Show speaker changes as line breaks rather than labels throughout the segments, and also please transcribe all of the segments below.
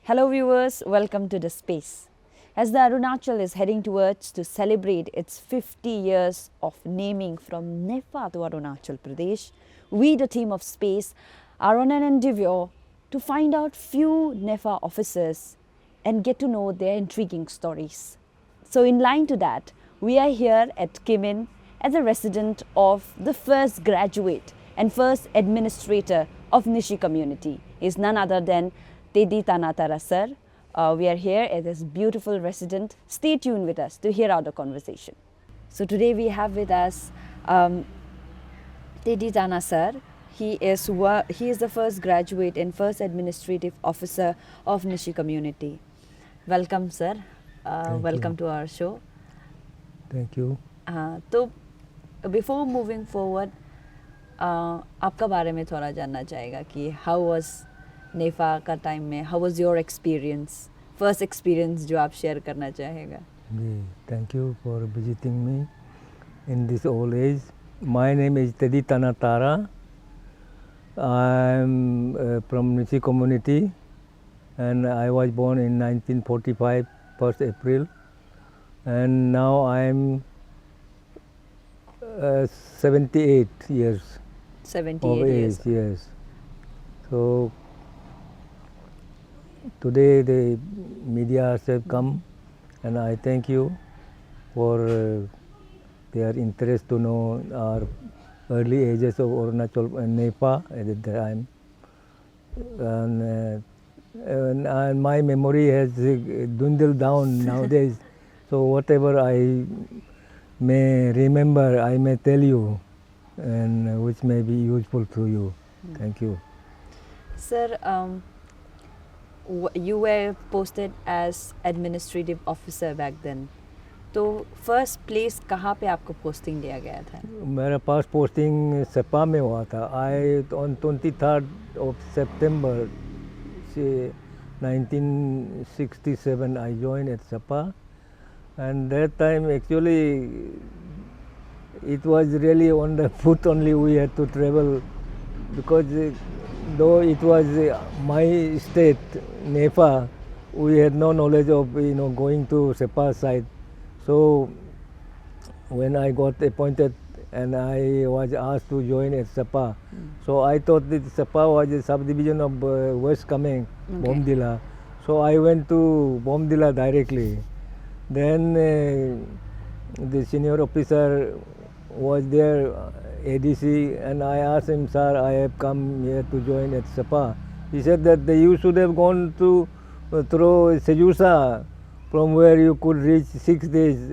Hello viewers, welcome to The Space. As the Arunachal is heading towards to celebrate its 50 years of naming from Nepa to Arunachal Pradesh, we the team of Space are on an endeavour to find out few Nepa officers and get to know their intriguing stories. So in line to that, we are here at Kimin as a resident of the first graduate and first administrator of Nishi community is none other than Tedi Tanatara sir. We are here at this beautiful resident. Stay tuned with us to hear out the conversation. So today we have with us Tedi Tana sir. He is the first graduate and first administrative officer of Nishi community. Welcome sir. Welcome to our show.
Thank you.
तो before moving forward आपका बारे में थोड़ा जानना चाहेगा कि how was नेफा का time में how was your experience first experience जो आप शेयर करना चाहेगा
जी thank you for visiting me in this old age my name is Tedi Tanatara I am from Nyishi community and I was born in 1945 1st April and now I am 78 years
78
of
years
age, yes. So today the media have come and I thank you for their interest to know our early ages of Arunachal and Nepa at the time. And my memory has dwindled down nowadays. So whatever I may remember, I may tell you, and which may be useful to you. Thank you.
Sir, you were posted as administrative officer back then. तो first place कहाँ पे आपको posting दिया गया था
मेरा पास posting Sapa में हुआ था आई on 23rd of September 1967 I joined at Sapa, and that time actually it was really on the foot only we had to travel, because though it was my state Nepa, we had no knowledge of going to Sapa side. So when I got appointed and I was asked to join at Sapa, so I thought that Sapa was a subdivision of West Kameng, Bomdila. So I went to Bomdila directly. Then the senior officer was there, ADC, and I asked him, sir, I have come here to join at Sapa. He said that you should have gone to through Sejusa, from where you could reach 6 days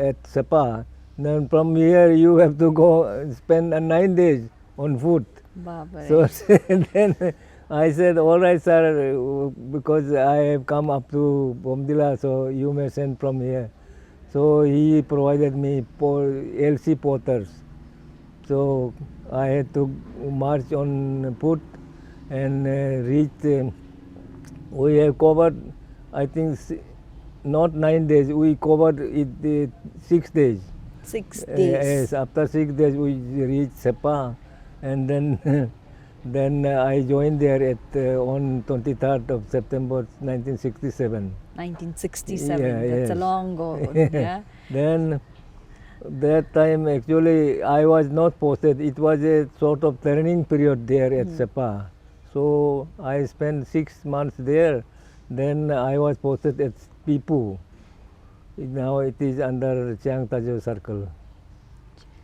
at Sapa. Then from here you have to go spend 9 days on foot. So then I said, all right sir, because I have come up to Bomdila, so you may send from here. So he provided me LC porters. So I had to march on foot and reach. We have covered, I think, not 9 days. We covered it 6 days.
6 days.
Yes, after 6 days we reached Sapa, and then I joined there at on 23rd of September 1967.
1967.
Yeah,
That's a
yes.
long ago. Yeah.
Then that time actually I was not posted. It was a sort of training period there at Sapa. So I spent 6 months there. Then I was posted at Pipu. Now it is under Chiang Tajo Circle.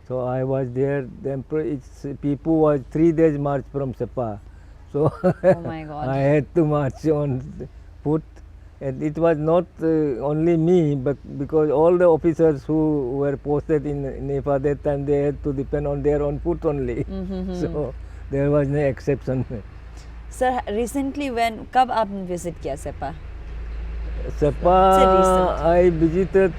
So I was there. Then Pipu was 3 days march from Sapa. So
Oh my God.
I had to march on foot. And it was not only me, but because all the officers who were posted in Nepa that time, they had to depend on their own foot only. So there was no exception.
Sir, recently कब आपने visit किया Sapa?
Sapa, I visited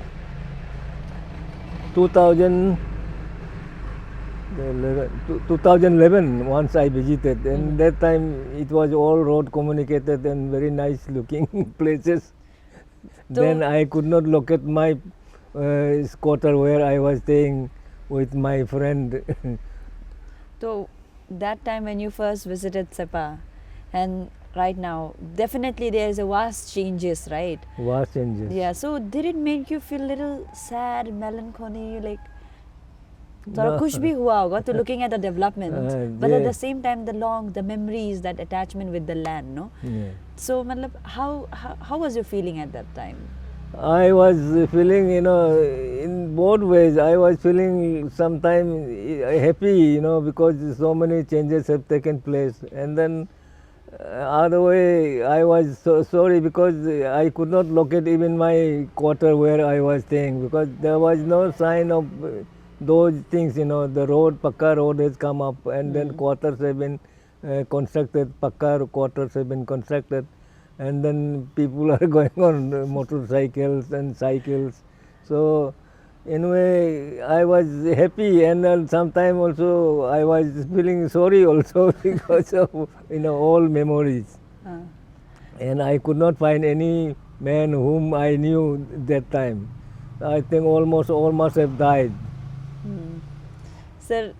2011 once I visited, and that time it was all road communicated and very nice looking places. Then I could not locate my squatter where I was staying with my friend.
So that time when you first visited Sapa, and right now, definitely there is a vast changes, right?
Vast changes.
Yeah. So did it make you feel little sad, melancholy, like? थोड़ा
No.
खुश भी हुआ होगा to looking at the developments, but at
yeah.
the same time the memories, that attachment with the land, no?
Yeah.
So matlab, how was you feeling at that time?
I was feeling, in both ways. I was feeling sometimes happy, because so many changes have taken place. And then other way, I was so sorry because I could not locate even my quarter where I was staying because there was no sign of those things, the road, Pakka road has come up and then quarters have been constructed, Pakka quarters have been constructed. And then people are going on motorcycles and cycles. So in a way I was happy and then sometime also I was feeling sorry also because of all memories. And I could not find any man whom I knew that time. I think almost all must have died.
Sir,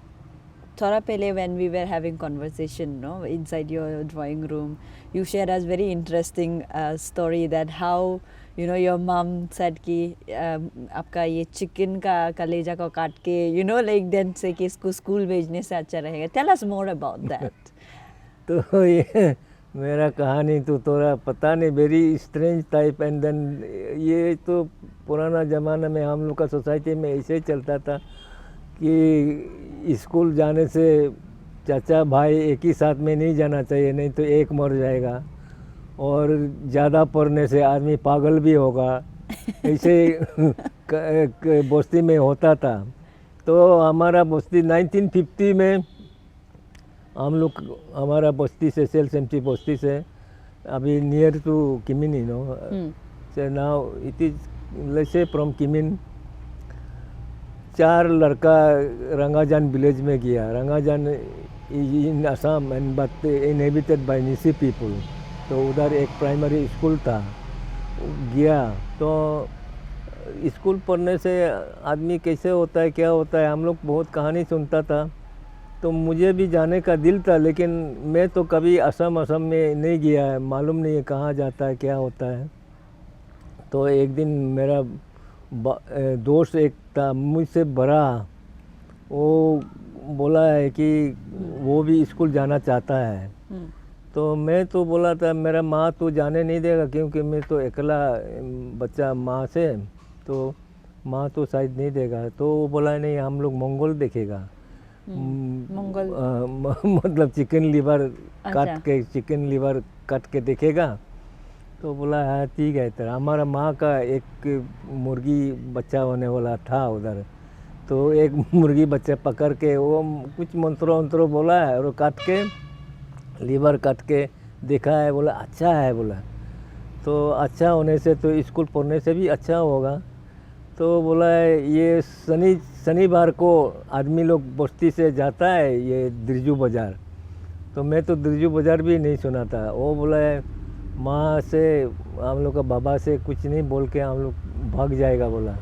थोड़ा पहले when we were having conversation, no, inside your drawing room, you shared us very interesting story that how your mom said कि आपका ये chicken का कलेजा को काट के like then से कि इसको school भेजने से अच्छा रहेगा. Tell us more about that.
तो ये मेरा कहानी तो थोड़ा पता नहीं, very strange type. And then ये तो पुराना ज़माना में हम लोग का सोसाइटी में ऐसे चलता था कि स्कूल जाने से चाचा भाई एक ही साथ में नहीं जाना चाहिए, नहीं तो एक मर जाएगा और ज़्यादा पढ़ने से आदमी पागल भी होगा, ऐसे बस्ती में होता था. तो हमारा बस्ती 1950 में हम लोग, हमारा बस्ती से सेल्स-एम्प्टी बस्ती से अभी near to Kimin, so now it is, let's say from Kimin 4 लड़का रंगाजान विलेज में गया. Rangajan in Assam and but inhabited by Nyishi people. तो उधर एक प्राइमरी स्कूल था, गया. तो स्कूल पढ़ने से आदमी कैसे होता है, क्या होता है, हम लोग बहुत कहानी सुनता था. तो मुझे भी जाने का दिल था, लेकिन मैं तो कभी असम में नहीं गया है, मालूम नहीं है कहाँ जाता है, क्या होता है. तो एक दिन मेरा दोस्त एक था मुझसे बड़ा, वो बोला है कि वो भी स्कूल जाना चाहता है. तो मैं तो बोला था मेरा माँ तो जाने नहीं देगा क्योंकि मैं तो अकेला बच्चा माँ से, तो माँ तो शायद नहीं देगा. तो वो बोला नहीं, हम लोग मंगोल देखेगा.
मंगोल
मतलब चिकन लीवर
अच्छा.
काट के, चिकन लीवर काट के देखेगा. तो बोला हाँ ठीक है. तो हमारा माँ का एक मुर्गी बच्चा होने वाला था उधर. तो एक मुर्गी बच्चा पकड़ के वो कुछ मंत्रों बोला है और काट के लीवर काट के देखा है. बोला अच्छा है. बोला तो अच्छा होने से तो स्कूल पढ़ने से भी अच्छा होगा. तो बोला ये शनिवार को आदमी लोग बस्ती से जाता है ये दिरजू बाज़ार. तो मैं तो दिरजू बाज़ार भी नहीं सुना था. वो बोला माँ से, हम लोग का बाबा से कुछ नहीं बोल के हम लोग भाग जाएगा. बोला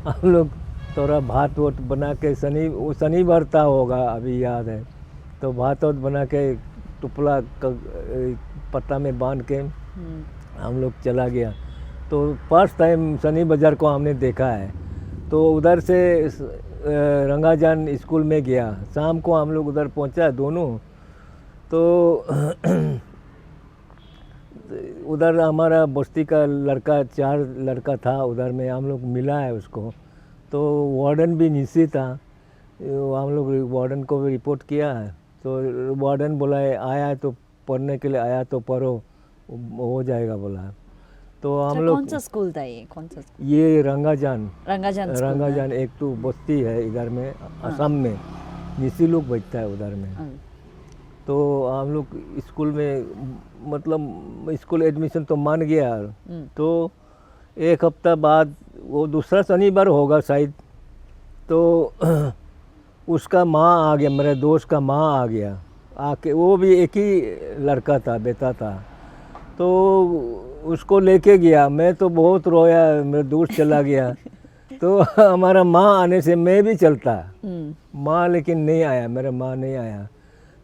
हम लोग थोड़ा भात वोट बना के, शनिवार था होगा अभी याद है. तो भात वोट बना के टुपला पत्ता में बांध के हम लोग चला गया. तो फर्स्ट टाइम शनि बाज़ार को हमने देखा है. तो उधर से रंगाजान स्कूल में गया. शाम को हम लोग उधर पहुंचा दोनों. तो उधर हमारा बस्ती का लड़का, 4 लड़का था उधर में, हम लोग मिला है उसको. तो वार्डन भी नीचे था. हम लोग वार्डन को भी रिपोर्ट किया है. तो वार्डन बोला है आया तो पढ़ने के लिए आया तो पढ़ो, हो जाएगा बोला. तो हम लोग,
कौन सा स्कूल था ये, कौन सा स्कूल?
ये रंगाजान
रंगाजान
एक तो बस्ती है इधर में असम में, निसी लोग बचता है उधर में. तो हम लोग स्कूल में, मतलब स्कूल एडमिशन तो मान गया. तो एक हफ्ता बाद वो दूसरा शनिवार होगा शायद. तो उसका माँ आ गया, मेरे दोस्त का माँ आ गया. आके वो भी एक ही लड़का था, बेटा था. तो उसको लेके गया. मैं तो बहुत रोया, मेरा दोस्त चला गया. तो हमारा माँ आने से मैं भी चलता, माँ लेकिन नहीं आया, मेरा माँ नहीं आया.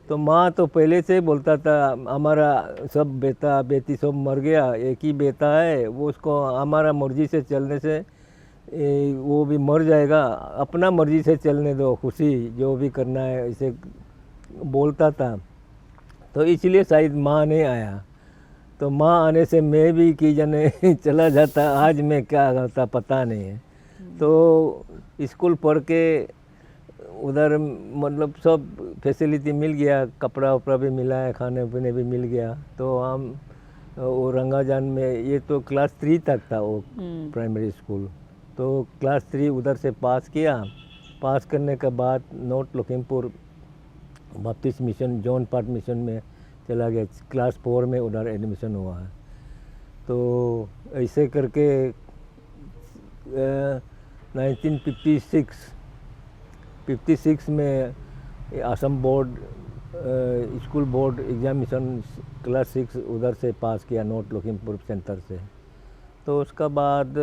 तो माँ तो पहले से बोलता था हमारा सब बेटा बेटी सब मर गया, एक ही बेटा है, वो उसको हमारा मर्जी से चलने से वो भी मर जाएगा, अपना मर्जी से चलने दो, खुशी जो भी करना है इसे बोलता था। तो इसलिए शायद माँ नहीं आया। तो माँ आने से मैं भी कि जाने चला जाता, आज मैं क्या करता पता नहीं है। तो स्कूल पढ़ के उधर मतलब सब फैसिलिटी मिल गया, कपड़ा उपड़ा भी मिला है, खाने पीने भी मिल गया। तो हम वो रंगाजान में, ये तो क्लास 3 तक था वो प्राइमरी स्कूल। तो क्लास 3 उधर से पास किया। पास करने के बाद north Lakhimpur Baptist mission John part mission में चला गया। क्लास 4 में उधर एडमिशन हुआ है। तो ऐसे करके 1956 में Assam board school board examination class 6 उधर से पास किया, नॉर्थ लखीमपुर सेंटर से। तो उसका बाद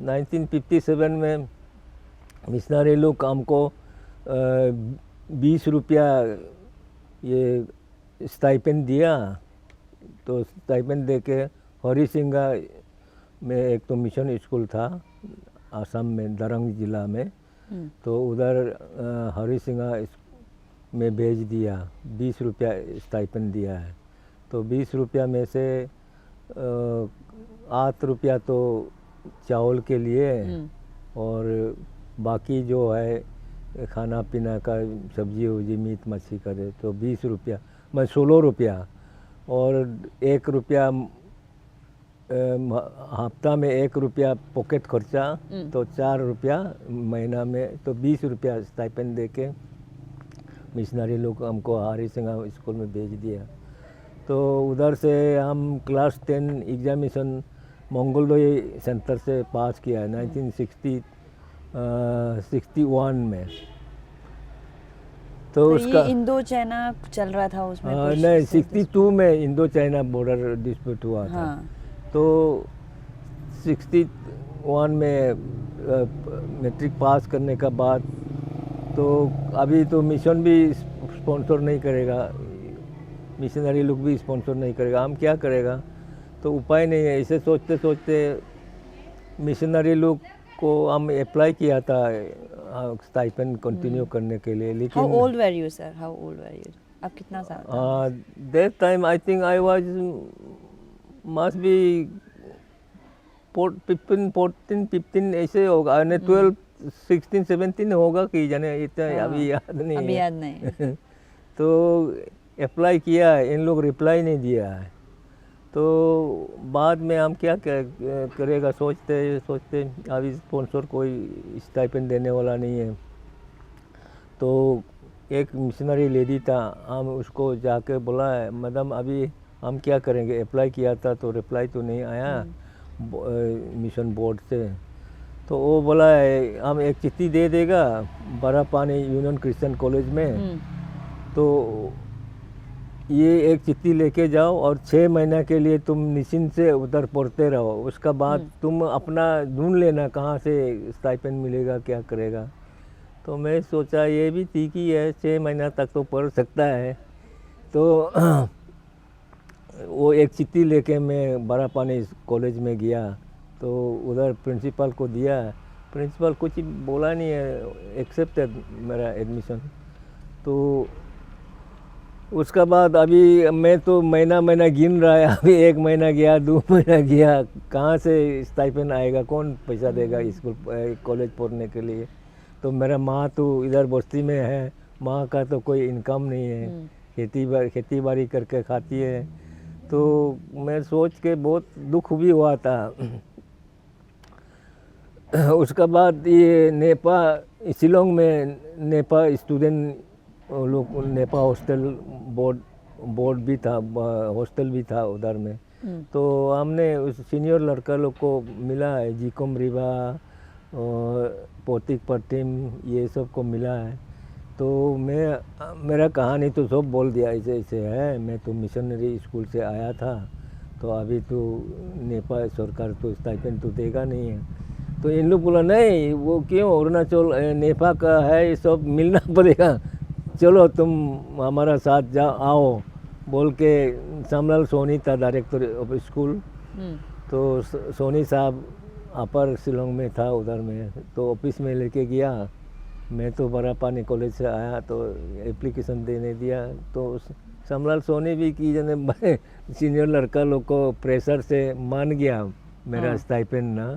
1957 में मिशनरी लोग हमको 20 रुपया ये स्टाइपेंड दिया। तो स्टाइपेंड दे के हरी सिंगा में एक तो मिशन स्कूल था आसाम में, दरंग जिला में, तो उधर हरी सिंगा में भेज दिया, 20 रुपया स्टाइपेंड दिया है। तो 20 रुपया में से 8 रुपया तो चावल के लिए और बाकी जो है खाना पीना का सब्जी वब्जी मीट मछली का दे, तो 20 रुपया मैं 16 रुपया और 1 रुपया हफ्ता में 1 रुपया पॉकेट खर्चा, तो 4 रुपया महीना में, तो 20 रुपया स्टाइपेंड दे के मिशनरी लोग हमको हरी सिंगा स्कूल में भेज दिया। तो उधर से हम क्लास 10 एग्जामिनेशन मंगोलदोई सेंटर से पास किया 1961 में। तो उसका
इंडो चाइना चल रहा था उसमें
नहीं, 62 में इंडो चाइना बॉर्डर डिस्प्यूट हुआ था। तो 61 में मैट्रिक पास करने का बाद तो अभी तो मिशन भी स्पॉन्सर नहीं करेगा, मिशनरी लोग भी स्पॉन्सर नहीं करेगा, हम क्या करेगा। तो उपाय नहीं है। ऐसे सोचते सोचते मिशनरी लोग को हम अप्लाई किया था स्टाइपेंड कंटिन्यू करने के लिए। लेकिन
How old were you, sir? How old were you? आप कितना साल था?
that time I think I was must be 14-15 ऐसे होगा, 12 16 17 होगा कि जाने, इतना अभी याद नहीं है।
अभी याद नहीं।
तो अप्लाई किया, इन लोग रिप्लाई नहीं दिया है। तो बाद में हम क्या करेगा सोचते सोचते, अभी स्पॉन्सर कोई स्टाइपेंड देने वाला नहीं है। तो एक मिशनरी लेडी था, हम उसको जाके बोला है मैडम अभी हम क्या करेंगे, अप्लाई किया था तो रिप्लाई तो नहीं आया मिशन बोर्ड से। तो वो बोला है हम एक चिट्ठी दे देगा बड़ा पानी यूनियन क्रिश्चियन कॉलेज में, तो ये एक चिट्ठी लेके जाओ और 6 महीना के लिए तुम निश्चिंत से उधर पढ़ते रहो, उसका बाद तुम अपना ढूंढ लेना कहाँ से स्टाइपेंड मिलेगा, क्या करेगा। तो मैं सोचा ये भी ठीक ही है, 6 महीना तक तो पढ़ सकता है। तो वो एक चिट्ठी लेके मैं बड़ा पानी कॉलेज में गया। तो उधर प्रिंसिपल को दिया, प्रिंसिपल कुछ बोला नहीं है, एक्सेप्टेड मेरा एडमिशन। तो उसका बाद अभी मैं तो महीना महीना गिन रहा है, अभी 1 महीना गया, 2 महीना गया, कहाँ से स्टाइपेंड आएगा, कौन पैसा देगा स्कूल कॉलेज पढ़ने के लिए। तो मेरा माँ तो इधर बस्ती में है, माँ का तो कोई इनकम नहीं है, खेती बाड़ी करके खाती है। तो मैं सोच के बहुत दुख भी हुआ था। उसका बाद ये नेपा शिलोंग में नेपा स्टूडेंट लोग, नेपा हॉस्टल बोर्ड भी था, हॉस्टल भी था उधर में। तो हमने उस सीनियर लड़का लोग को मिला है, जीकोम रिवा और पोतिक पटिम, ये सब को मिला है। तो मेरा कहानी तो सब बोल दिया, ऐसे ऐसे है, मैं तो मिशनरी स्कूल से आया था, तो अभी तो नेपाल सरकार तो स्टाइपेंड तो देगा नहीं है। तो इन लोग बोला नहीं, वो क्यों, अरुणाचल नेपाल का है, ये सब मिलना पड़ेगा। चलो तुम हमारा साथ जा आओ बोल के सामलाल सोनी था डायरेक्टर ऑफ स्कूल। तो सोनी साहब अपर शिलोंग में था उधर में, तो ऑफिस में लेके गया। मैं तो बरापानी कॉलेज से आया तो एप्लीकेशन देने दिया। तो सामलाल सोनी भी की जने सीनियर लड़का लोग को प्रेशर से मान गया मेरा स्टाइपेंड ना।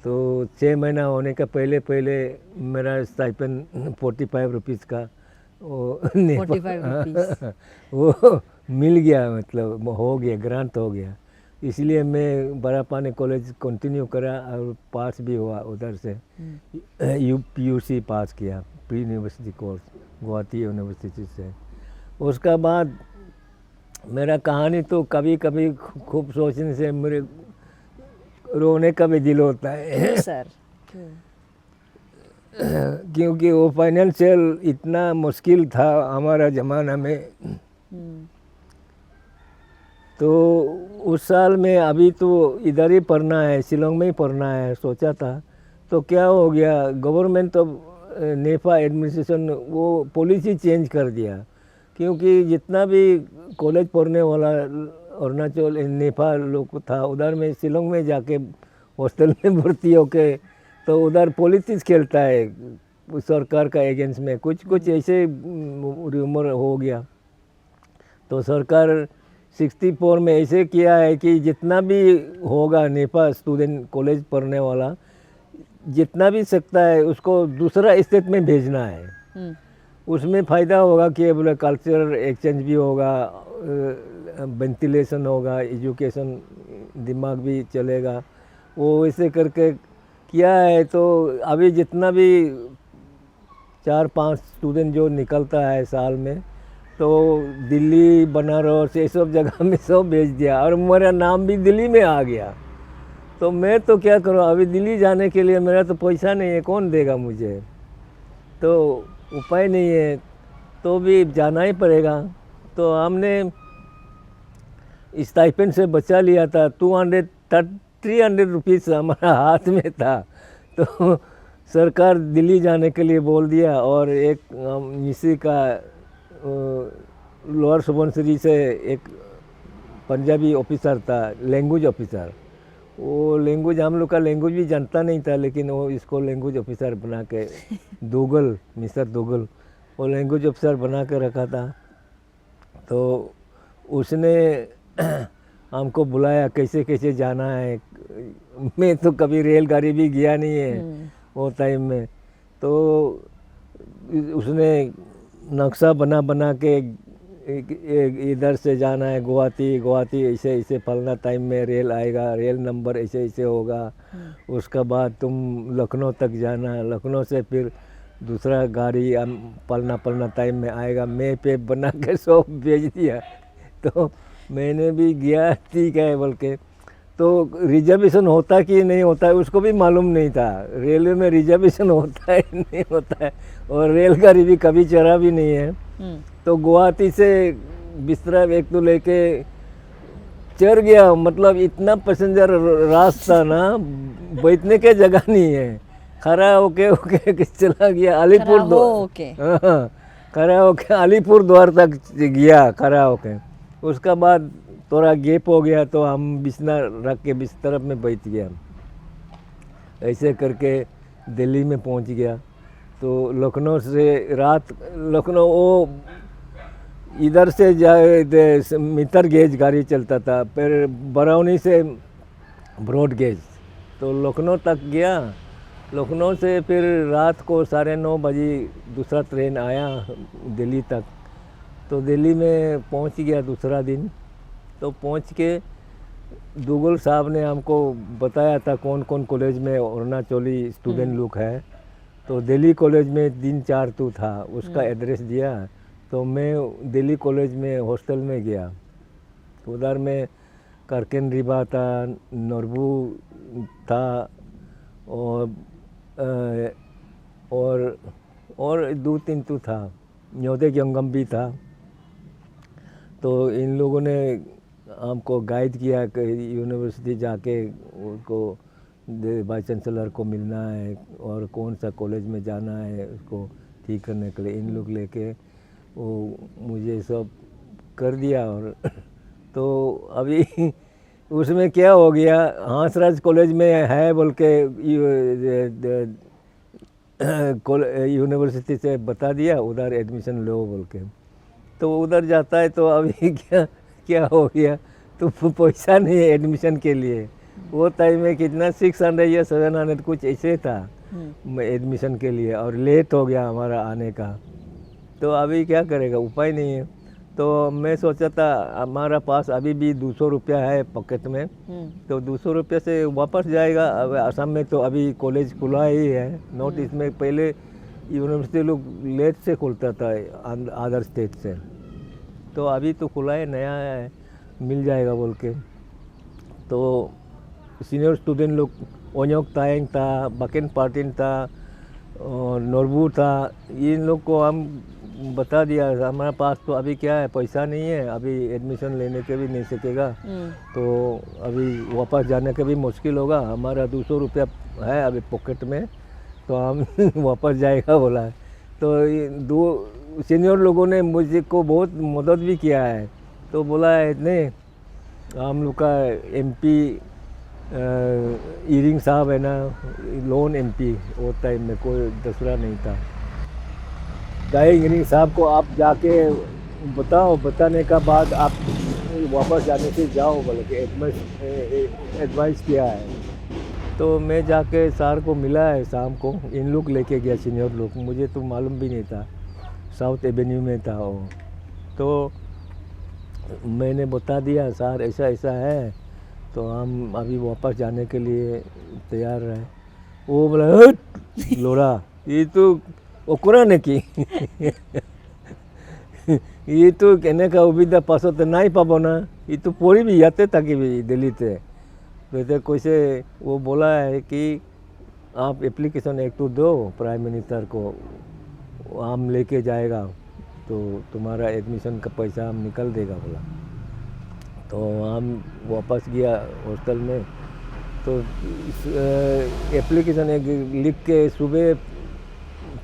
तो 6 महीना होने का पहले मेरा स्टाइपेंड 45 रुपीज़ का वो
45 रुपीज़
वो मिल गया, मतलब हो गया, ग्रांट हो गया। इसलिए मैं बरापानी कॉलेज कंटिन्यू करा और पास भी हुआ उधर से। PUC पास किया, pre university course Guwahati university से। उसका बाद मेरा कहानी तो कभी कभी खूब सोचने से मेरे रोने का भी दिल होता है।
सर
क्योंकि वो फाइनेंशियल इतना मुश्किल था हमारा ज़माना में। तो उस साल में अभी तो इधर ही पढ़ना है, शिलोंग में ही पढ़ना है सोचा था। तो क्या हो गया, गवर्नमेंट ऑफ नेफा एडमिनिस्ट्रेशन वो पॉलिसी चेंज कर दिया। क्योंकि जितना भी कॉलेज पढ़ने वाला अरुणाचल नेफा लोग था उधर में शिलोंग में जाके हॉस्टल में भर्ती होके, तो उधर पॉलिटिक्स खेलता है सरकार का एजेंट्स में, कुछ ऐसे रूमर हो गया। तो सरकार 64 में ऐसे किया है कि जितना भी होगा नेपाल स्टूडेंट कॉलेज पढ़ने वाला, जितना भी सकता है उसको दूसरा स्टेट में भेजना है। उसमें फ़ायदा होगा कि बोले कल्चरल एक्सचेंज भी होगा, वेंटिलेशन होगा, एजुकेशन दिमाग भी चलेगा, वो वैसे करके किया है। तो अभी जितना भी 4-5 स्टूडेंट जो निकलता है साल में, तो दिल्ली बनारस ये सब जगह में सब भेज दिया और मेरा नाम भी दिल्ली में आ गया। तो मैं तो क्या करूँ, अभी दिल्ली जाने के लिए मेरा तो पैसा नहीं है, कौन देगा मुझे, तो उपाय नहीं है, तो भी जाना ही पड़ेगा। तो हमने स्टाइपेंड से बचा लिया था 300 रुपीज़ हमारा हाथ में था। तो सरकार दिल्ली जाने के लिए बोल दिया। और एक इसी का लोअर सुबनसिरी से एक पंजाबी ऑफिसर था, लैंग्वेज ऑफिसर। वो लैंग्वेज हम लोग का लैंग्वेज भी जानता नहीं था, लेकिन वो इसको लैंग्वेज ऑफिसर बना के दोगल, मिस्टर दोगल, वो लैंग्वेज ऑफिसर बना के रखा था। तो उसने हमको बुलाया कैसे कैसे जाना है। मैं तो कभी रेलगाड़ी भी गया नहीं है वो टाइम में। तो उसने नक्शा बना के इधर से जाना है गुवाहाटी ऐसे ऐसे फलना टाइम में रेल आएगा, रेल नंबर ऐसे ऐसे होगा। उसका बाद तुम लखनऊ तक जाना, लखनऊ से फिर दूसरा गाड़ी पलना टाइम में आएगा। मैं पे बना के सब भेज दिया। तो मैंने भी गया, ठीक है बोल के। तो रिजर्वेशन होता कि नहीं होता है उसको भी मालूम नहीं था, रेलवे में रिजर्वेशन होता है नहीं होता है, और रेलगाड़ी भी कभी चढ़ा भी नहीं है। तो गुवाहाटी से बिस्तरा एक तो लेके चढ़ गया, मतलब इतना पैसेंजर रास्ता ना, बैठने के जगह नहीं है, खड़ा होके चला गया अलीपुर खड़ा होके अलीपुर द्वार तक गया खड़ा होके। उसका बाद थोड़ा गैप हो गया तो हम बिस्तर रख के बिस्तर में बैठ गया, ऐसे करके दिल्ली में पहुंच गया। तो लखनऊ से रात लखनऊ वो इधर से जाए मीटर गेज गाड़ी चलता था, फिर बरौनी से ब्रॉड गेज, तो लखनऊ तक गया। लखनऊ से फिर रात को 9:30 बजे दूसरा ट्रेन आया दिल्ली तक। तो दिल्ली में पहुंच गया दूसरा दिन। तो पहुंच के दुगल साहब ने हमको बताया था कौन कौन कॉलेज में अरुणाचली स्टूडेंट लोग है। तो दिल्ली कॉलेज में 3-4 तो था, उसका एड्रेस दिया। तो मैं दिल्ली कॉलेज में हॉस्टल में गया। तो उधर में करकेन रिबा था, नरबू था, और 2-3 तो था, न्योदे यंगम भी था। तो इन लोगों ने हमको गाइड किया कि यूनिवर्सिटी जाके उसको वाइस चांसलर को मिलना है और कौन सा कॉलेज में जाना है उसको ठीक करने के लिए। इन लोग लेके वो मुझे सब कर दिया। और तो अभी उसमें क्या हो गया, हांसराज कॉलेज में है बोल के यूनिवर्सिटी से बता दिया, उधर एडमिशन लो बोल के। तो उधर जाता है तो अभी क्या क्या हो गया, तो पैसा नहीं है एडमिशन के लिए। वो टाइम में कितना 600 या 700 कुछ ऐसे था एडमिशन के लिए, और लेट हो गया हमारा आने का। तो अभी क्या करेगा, उपाय नहीं है। तो मैं सोचा था हमारा पास अभी भी 200 रुपया है पॉकेट में, तो 200 रुपये से वापस जाएगा। अब असम में तो अभी कॉलेज खुला ही है, नॉर्थ ईस्ट में पहले यूनिवर्सिटी लोग लेट से खुलता था अदर स्टेट से, तो अभी तो खुला है, नया है, मिल जाएगा बोल के। तो सीनियर स्टूडेंट लोग ओन्योक तायंग था, बकेन पार्टिन था और नोरबू था, इन लोग को हम बता दिया हमारे पास तो अभी क्या है, पैसा नहीं है, अभी एडमिशन लेने के भी नहीं सकेगा, तो अभी वापस जाने का भी मुश्किल होगा, हमारा 200 रुपया है अभी पॉकेट में, तो हम वापस जाएगा बोला है। तो ये दो सीनियर लोगों ने मुझे को बहुत मदद भी किया है। तो बोला है नहीं, हम लोग का एमपी ईरिंग साहब है ना, लोन एमपी, वो टाइम में कोई दूसरा नहीं था। दाई ईरिंग साहब को आप जाके बताओ, बताने का बाद आप वापस जाने से जाओ बोले कि एडवाइस किया है। तो मैं जाके सर को मिला है शाम को, इन लोग लेके गया सीनियर लोग, मुझे तो मालूम भी नहीं था, साउथ एवेन्यू में था वो। तो मैंने बता दिया सर ऐसा ऐसा है, तो हम अभी वापस जाने के लिए तैयार हैं। वो बोला हट लोड़ा, ये तो ओकरा ने की ये तो कहने का उबिदा पासो तो नहीं पाबो ना, ये तो पूरी भी आते ताकि भी दिल्ली थे। वैसे कैसे वो बोला है कि आप एप्लीकेशन एक तो दो प्राइम मिनिस्टर को, हम लेके जाएगा तो तुम्हारा एडमिशन का पैसा हम निकल देगा बोला। तो हम वापस गया हॉस्टल में, तो एप्लीकेशन एक लिख के सुबह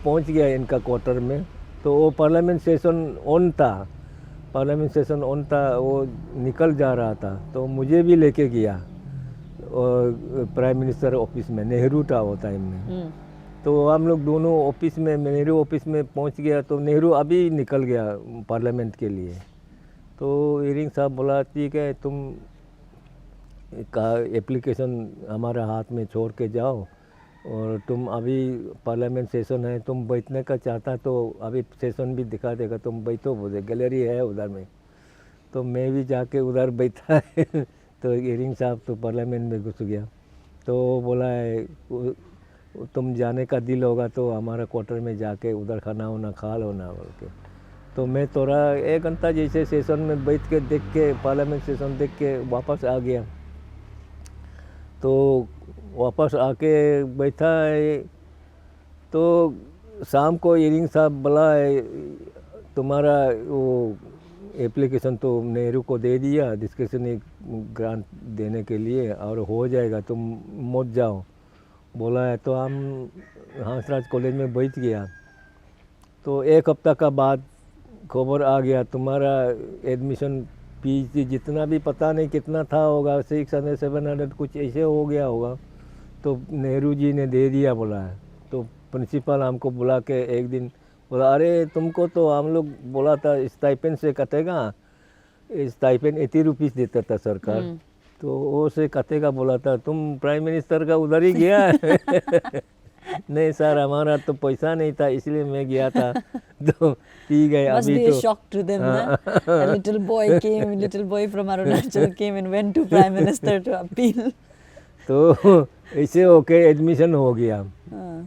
पहुंच गया इनका क्वार्टर में। तो वो पार्लियामेंट सेशन ऑन था, पार्लियामेंट सेशन ऑन था, वो निकल जा रहा था, तो मुझे भी लेके गया और प्राइम मिनिस्टर ऑफिस में, नेहरू था वो टाइम में। तो हम लोग दोनों ऑफिस में, नेहरू ऑफिस में पहुंच गया, तो नेहरू अभी निकल गया पार्लियामेंट के लिए। तो ईरिंग साहब बोला ठीक है, तुम का एप्लीकेशन हमारे हाथ में छोड़ के जाओ, और तुम अभी पार्लियामेंट सेशन है, तुम बैठने का चाहता तो अभी सेशन भी दिखा देगा, तुम बैठो बोले, गैलरी है उधर में। तो मैं भी जाके उधर बैठा है तो ईरिंग साहब तो पार्लियामेंट में घुस गया। तो बोला है तुम जाने का दिल होगा तो हमारा क्वार्टर में जाके उधर खाना वाना खा लो ना बोल के। तो मैं थोड़ा 1 घंटा जैसे सेशन में बैठ के देख के, पार्लियामेंट सेशन देख के वापस आ गया। तो वापस आके बैठा है, तो शाम को ईरिंग साहब बोला है तुम्हारा वो एप्लीकेशन तो नेहरू को दे दिया डिस्क्रिप्शनरी ग्रांट देने के लिए, और हो जाएगा, तुम मत जाओ बोला है। तो हम हांसराज कॉलेज में बैठ गया। तो 1 हफ्ता का बाद खबर आ गया तुम्हारा एडमिशन फीस जितना भी पता नहीं कितना था होगा, 600 700 कुछ ऐसे हो गया होगा, तो नेहरू जी ने दे दिया बोला है। तो प्रिंसिपल हमको बुला के एक दिन बोला, अरे तुमको तो हम लोग बोला था स्टाइपेंड से कटेगा, स्टाइपेंड 80 रुपीज़ देता था सरकार, तो वो से कटेगा बोला था, तुम प्राइम मिनिस्टर का उधर ही गया है नहीं सर हमारा तो पैसा नहीं था इसलिए मैं गया था। तो ठीक है
Must
अभी
be a
तो
shock to them, na? A little boy from Arunachal came and went to Prime Minister to appeal.
तो ऐसे होके एडमिशन हो गया।
हाँ,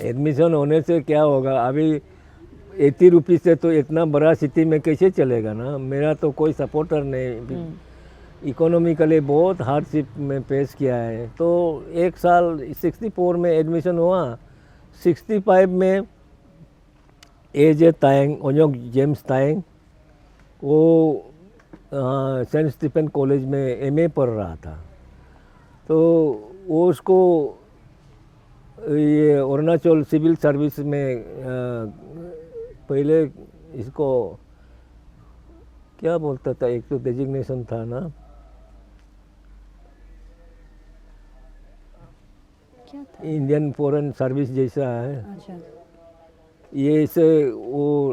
एडमिशन होने से क्या होगा, अभी 80 रुपीज़ से तो इतना बड़ा सिटी में कैसे चलेगा ना, मेरा तो कोई सपोर्टर नहीं, इकोनॉमिकली बहुत हार्डशिप में पेश किया है। तो 1 साल 64 में एडमिशन हुआ, 65 में एजे तायंग, ओन्योक जेम्स तायंग, वो सेंट स्टीफन कॉलेज में एमए पढ़ रहा था। तो वो उसको ये अरुणाचल सिविल सर्विस में पहले इसको क्या बोलता था, एक तो डेजिग्नेशन था ना,
क्या था?
इंडियन फॉरेन सर्विस जैसा है
अच्छा।
ये, से वो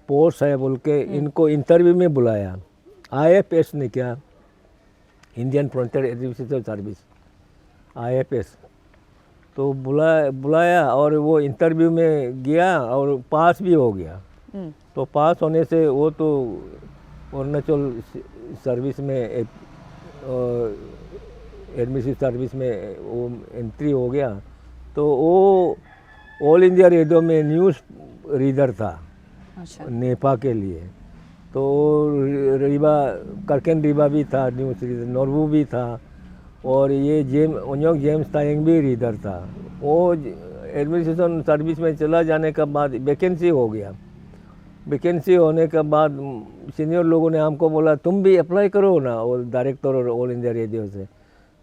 पोस्ट है बोल के इनको इंटरव्यू में बुलाया। IFS ने क्या, Indian frontier administration service, IFS, तो बुलाया और वो इंटरव्यू में गया और पास भी हो गया।
हम्म,
तो पास होने से वो तो अरुणाचल सर्विस में एडमिनिस्ट्रेटिव सर्विस में वो एंट्री हो गया। तो वो ऑल इंडिया रेडियो में न्यूज़ रीडर था
अच्छा।
नेपा के लिए। तो रीबा करकेन रीबा भी था न्यूज़ रीडर, नॉर्वू भी था, और ये जेम्स तायंग भी रीडर था। वो एडमिनिस्ट्रेशन सर्विस में चला जाने के बाद वैकेंसी हो गया। वैकेंसी होने के बाद सीनियर लोगों ने हमको बोला तुम भी अप्लाई करो ना, और डायरेक्टर और ऑल इंडिया रेडियो से,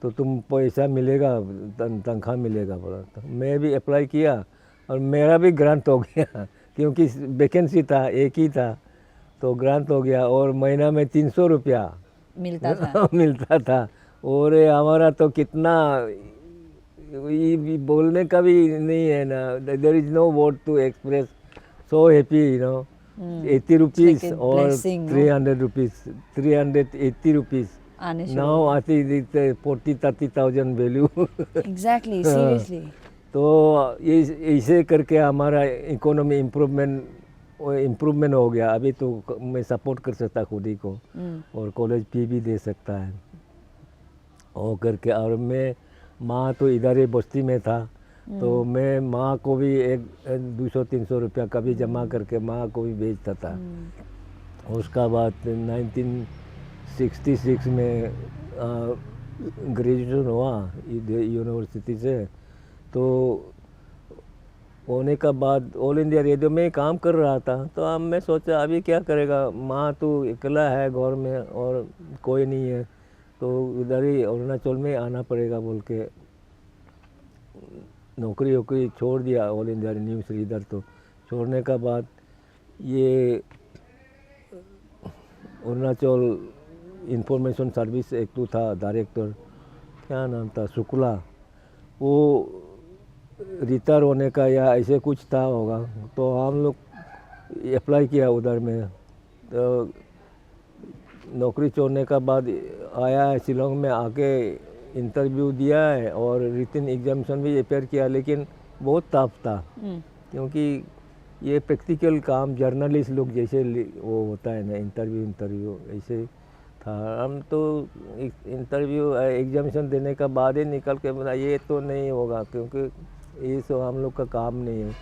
तो तुम पैसा मिलेगा, तनख्वाह मिलेगा बोला। तो मैं भी अप्लाई किया और मेरा भी ग्रांट हो गया क्योंकि वैकेंसी था, एक ही था, तो ग्रांट हो गया और महीना में 300 रुपया
मिलता था।
मिलता था। और हमारा तो कितना ये बोलने का भी नहीं है ना, there is no word to express, so happy 80 rupees
like a
और
blessing, no?
300 rupees, 380 rupees.
आने शुरू
नाउ
हो
आई थिंक 40-30,000 वैल्यू।
गए। Exactly, seriously.
तो ये ऐसे करके हमारा इकोनॉमी इम्प्रूवमेंट हो गया। अभी तो मैं सपोर्ट कर सकता खुद ही को, और कॉलेज फी भी दे सकता है वो करके। और मैं माँ तो इधर ही बस्ती में था, तो मैं माँ को भी 200-300 रुपया कभी जमा करके माँ को भी भेजता था। उसका बाद 1966 में ग्रेजुएशन हुआ यूनिवर्सिटी से। तो होने का बाद ऑल इंडिया रेडियो में काम कर रहा था। तो अब मैं सोचा अभी क्या करेगा, माँ तो अकेला है घर में और कोई नहीं है, तो इधर ही अरुणाचल में आना पड़ेगा बोल के नौकरी वोकरी छोड़ दिया ऑल इंडिया न्यूज़ रीडर। तो छोड़ने का बाद ये अरुणाचल इंफॉर्मेशन सर्विस एक तो था डायरेक्टर, क्या नाम था, शुक्ला, वो रिटायर होने का या ऐसे कुछ था होगा। तो हम लोग अप्लाई किया उधर में। तो नौकरी छोड़ने का बाद आया है शिलोंग में, आके इंटरव्यू दिया है और रिटन एग्जामिनेशन भी अपेयर किया, लेकिन बहुत टफ था क्योंकि ये प्रैक्टिकल काम जर्नलिस्ट लोग जैसे वो होता है ना, इंटरव्यू ऐसे था। हम तो इंटरव्यू एग्जामिनेशन देने का बाद ही निकल के बोला ये तो नहीं होगा, क्योंकि ये सब हम लोग का काम नहीं है,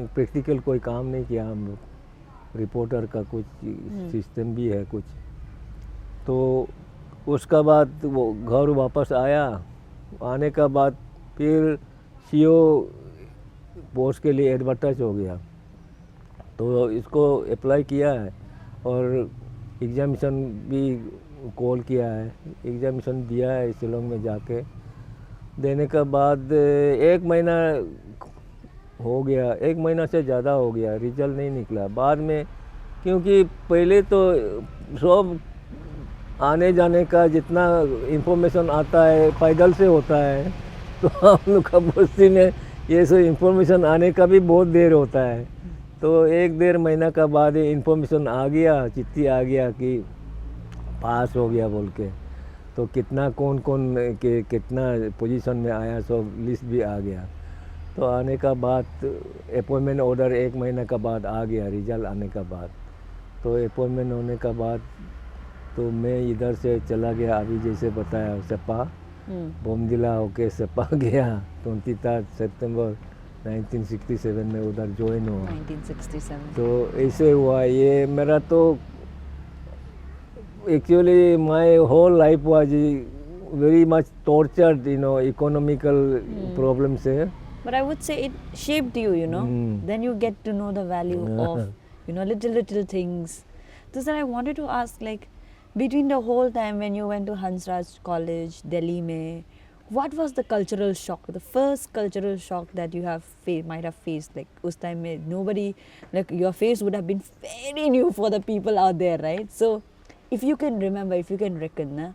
प्रैक्टिकल कोई काम नहीं किया हम लोग, रिपोर्टर का कुछ सिस्टम भी है कुछ। तो उसका बाद वो घर वापस आया, आने का बाद फिर CO पोस्ट के लिए एडवर्टाइज हो गया, तो इसको अप्लाई किया है और एग्जामिनेशन भी कॉल किया है, एग्जामिनेशन दिया है शिलोंग में जाके। देने के बाद 1 महीना हो गया, 1 महीना से ज़्यादा हो गया, रिजल्ट नहीं निकला बाद में, क्योंकि पहले तो सब आने जाने का जितना इंफॉर्मेशन आता है पैदल से होता है, तो हम लोग का बस्ती में ये सब इंफॉर्मेशन आने का भी बहुत देर होता है। तो 1-1.5 महीना का बाद इंफॉर्मेशन आ गया, चिट्ठी आ गया कि पास हो गया बोल के। तो कितना कौन कौन के कितना पोजीशन में आया सब लिस्ट भी आ गया। तो आने का बाद अपॉइंटमेंट ऑर्डर 1 महीना का बाद आ गया, रिजल्ट आने का बाद। तो अपॉइंटमेंट होने का बाद तो मैं इधर से चला गया, अभी जैसे बताया सेपा, बोमदिला होके सेपा गया 23 सितंबर 1967 में उधर ज्वाइन हुआ।
1967।
तो ऐसे हुआ ये मेरा। तो actually my whole life was very much tortured, economical problems है.
But I would say it shaped you, Then you get to know the value of, little things. So sir, I wanted to ask, like, between the whole time when you went to Hansraj College, Delhi में, What was the cultural shock, the first cultural shock that you have might have faced? Like उस time में nobody, like your face would have been very new for the people out there, right? So if you can remember, if you can reckon ना,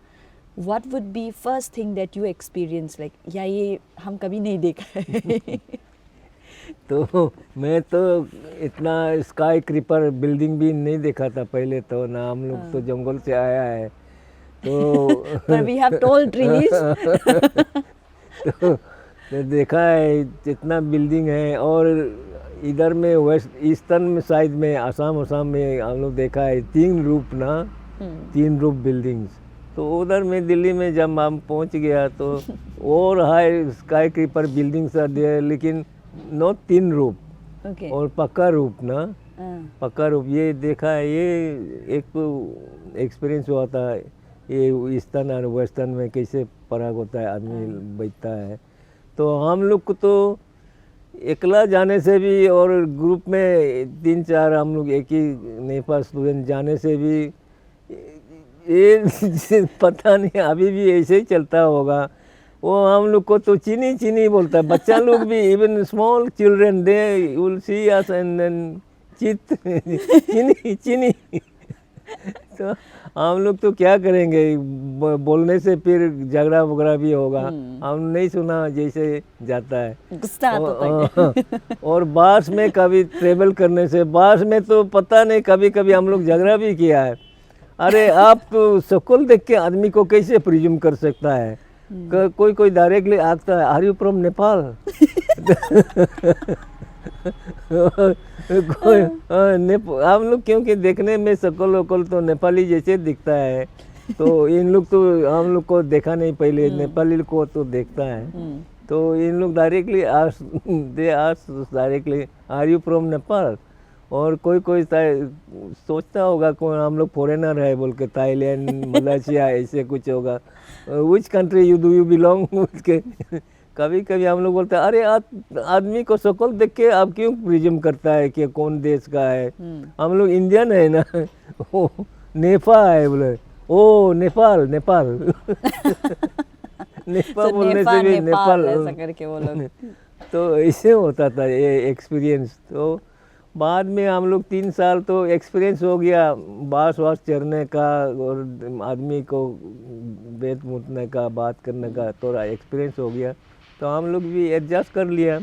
what would be first thing that you experienced, like या ये हम कभी नहीं देखा है?
तो मैं तो इतना स्काई क्रीपर बिल्डिंग भी नहीं देखा था पहले, तो ना हम लोग तो जंगल से आया है तो
But we have tall trees.
तो देखा है जितना बिल्डिंग है, और इधर में वेस्ट ईस्टर्न में साइड में आसाम में हम लोग देखा है 3 रूप ना, 3 रूप बिल्डिंग्स। तो उधर में दिल्ली में जब हम पहुंच गया तो और high sky creeper buildings are there, लेकिन नॉट 3 रूप
Okay.
और पक्का रूप ना,
हाँ.
पक्का रूप ये देखा है। ये एक एक्सपीरियंस हुआ था, ये ईस्टर्न और वेस्टर्न में कैसे फर्क होता है, आदमी बैठता है। तो हम लोग को तो अकेला जाने से भी और ग्रुप में 3-4 हम लोग एक ही नेपाल स्टूडेंट जाने से भी ये पता नहीं अभी भी ऐसे ही चलता होगा। वो हम लोग को तो चीनी चीनी बोलता है, बच्चा लोग भी, even small children they will see us and then चित चीनी चीनी। तो हम लोग तो क्या करेंगे, बोलने से फिर झगड़ा वगड़ा भी होगा। हम नहीं सुना जैसे जाता है।
गुस्सा आता था।
और बस में कभी ट्रेवल करने से, बस में तो पता नहीं कभी कभी हम लोग झगड़ा भी किया है। अरे आप तो शक्ल देख के आदमी को कैसे प्रिज्यूम कर सकता है, कोई डायरेक्टली आता है, आर यू फ्रॉम नेपाल? हम लोग क्योंकि देखने में शक्ल वक्ल तो नेपाली जैसे दिखता है, तो इन लोग तो हम लोग को देखा नहीं पहले, नेपाली को तो देखता है। तो इन लोग directly directly are you from Nepal? और कोई सोचता होगा कौन हम लोग फॉरेनर है बोल के, थाईलैंड मलेशिया ऐसे कुछ होगा, विच कंट्री यू बिलोंग के। कभी कभी हम लोग बोलते हैं अरे आदमी को शक्ल देख के आप क्यों प्रिज्यूम करता है कि कौन देश का है, हम लोग इंडियन है ना। ओ नेपा है बोले, ओ नेपाल नेपाल। नेपाल बोलने से भी नेपाल
ऐसा करके वो लोग।
तो ऐसे होता था ये एक्सपीरियंस। तो बाद में हम लोग 3 साल तो एक्सपीरियंस हो गया बास वास चढ़ने का, और आदमी को बैठ मुटने का, बात करने का थोड़ा एक्सपीरियंस हो गया, तो हम लोग भी एडजस्ट कर लिया।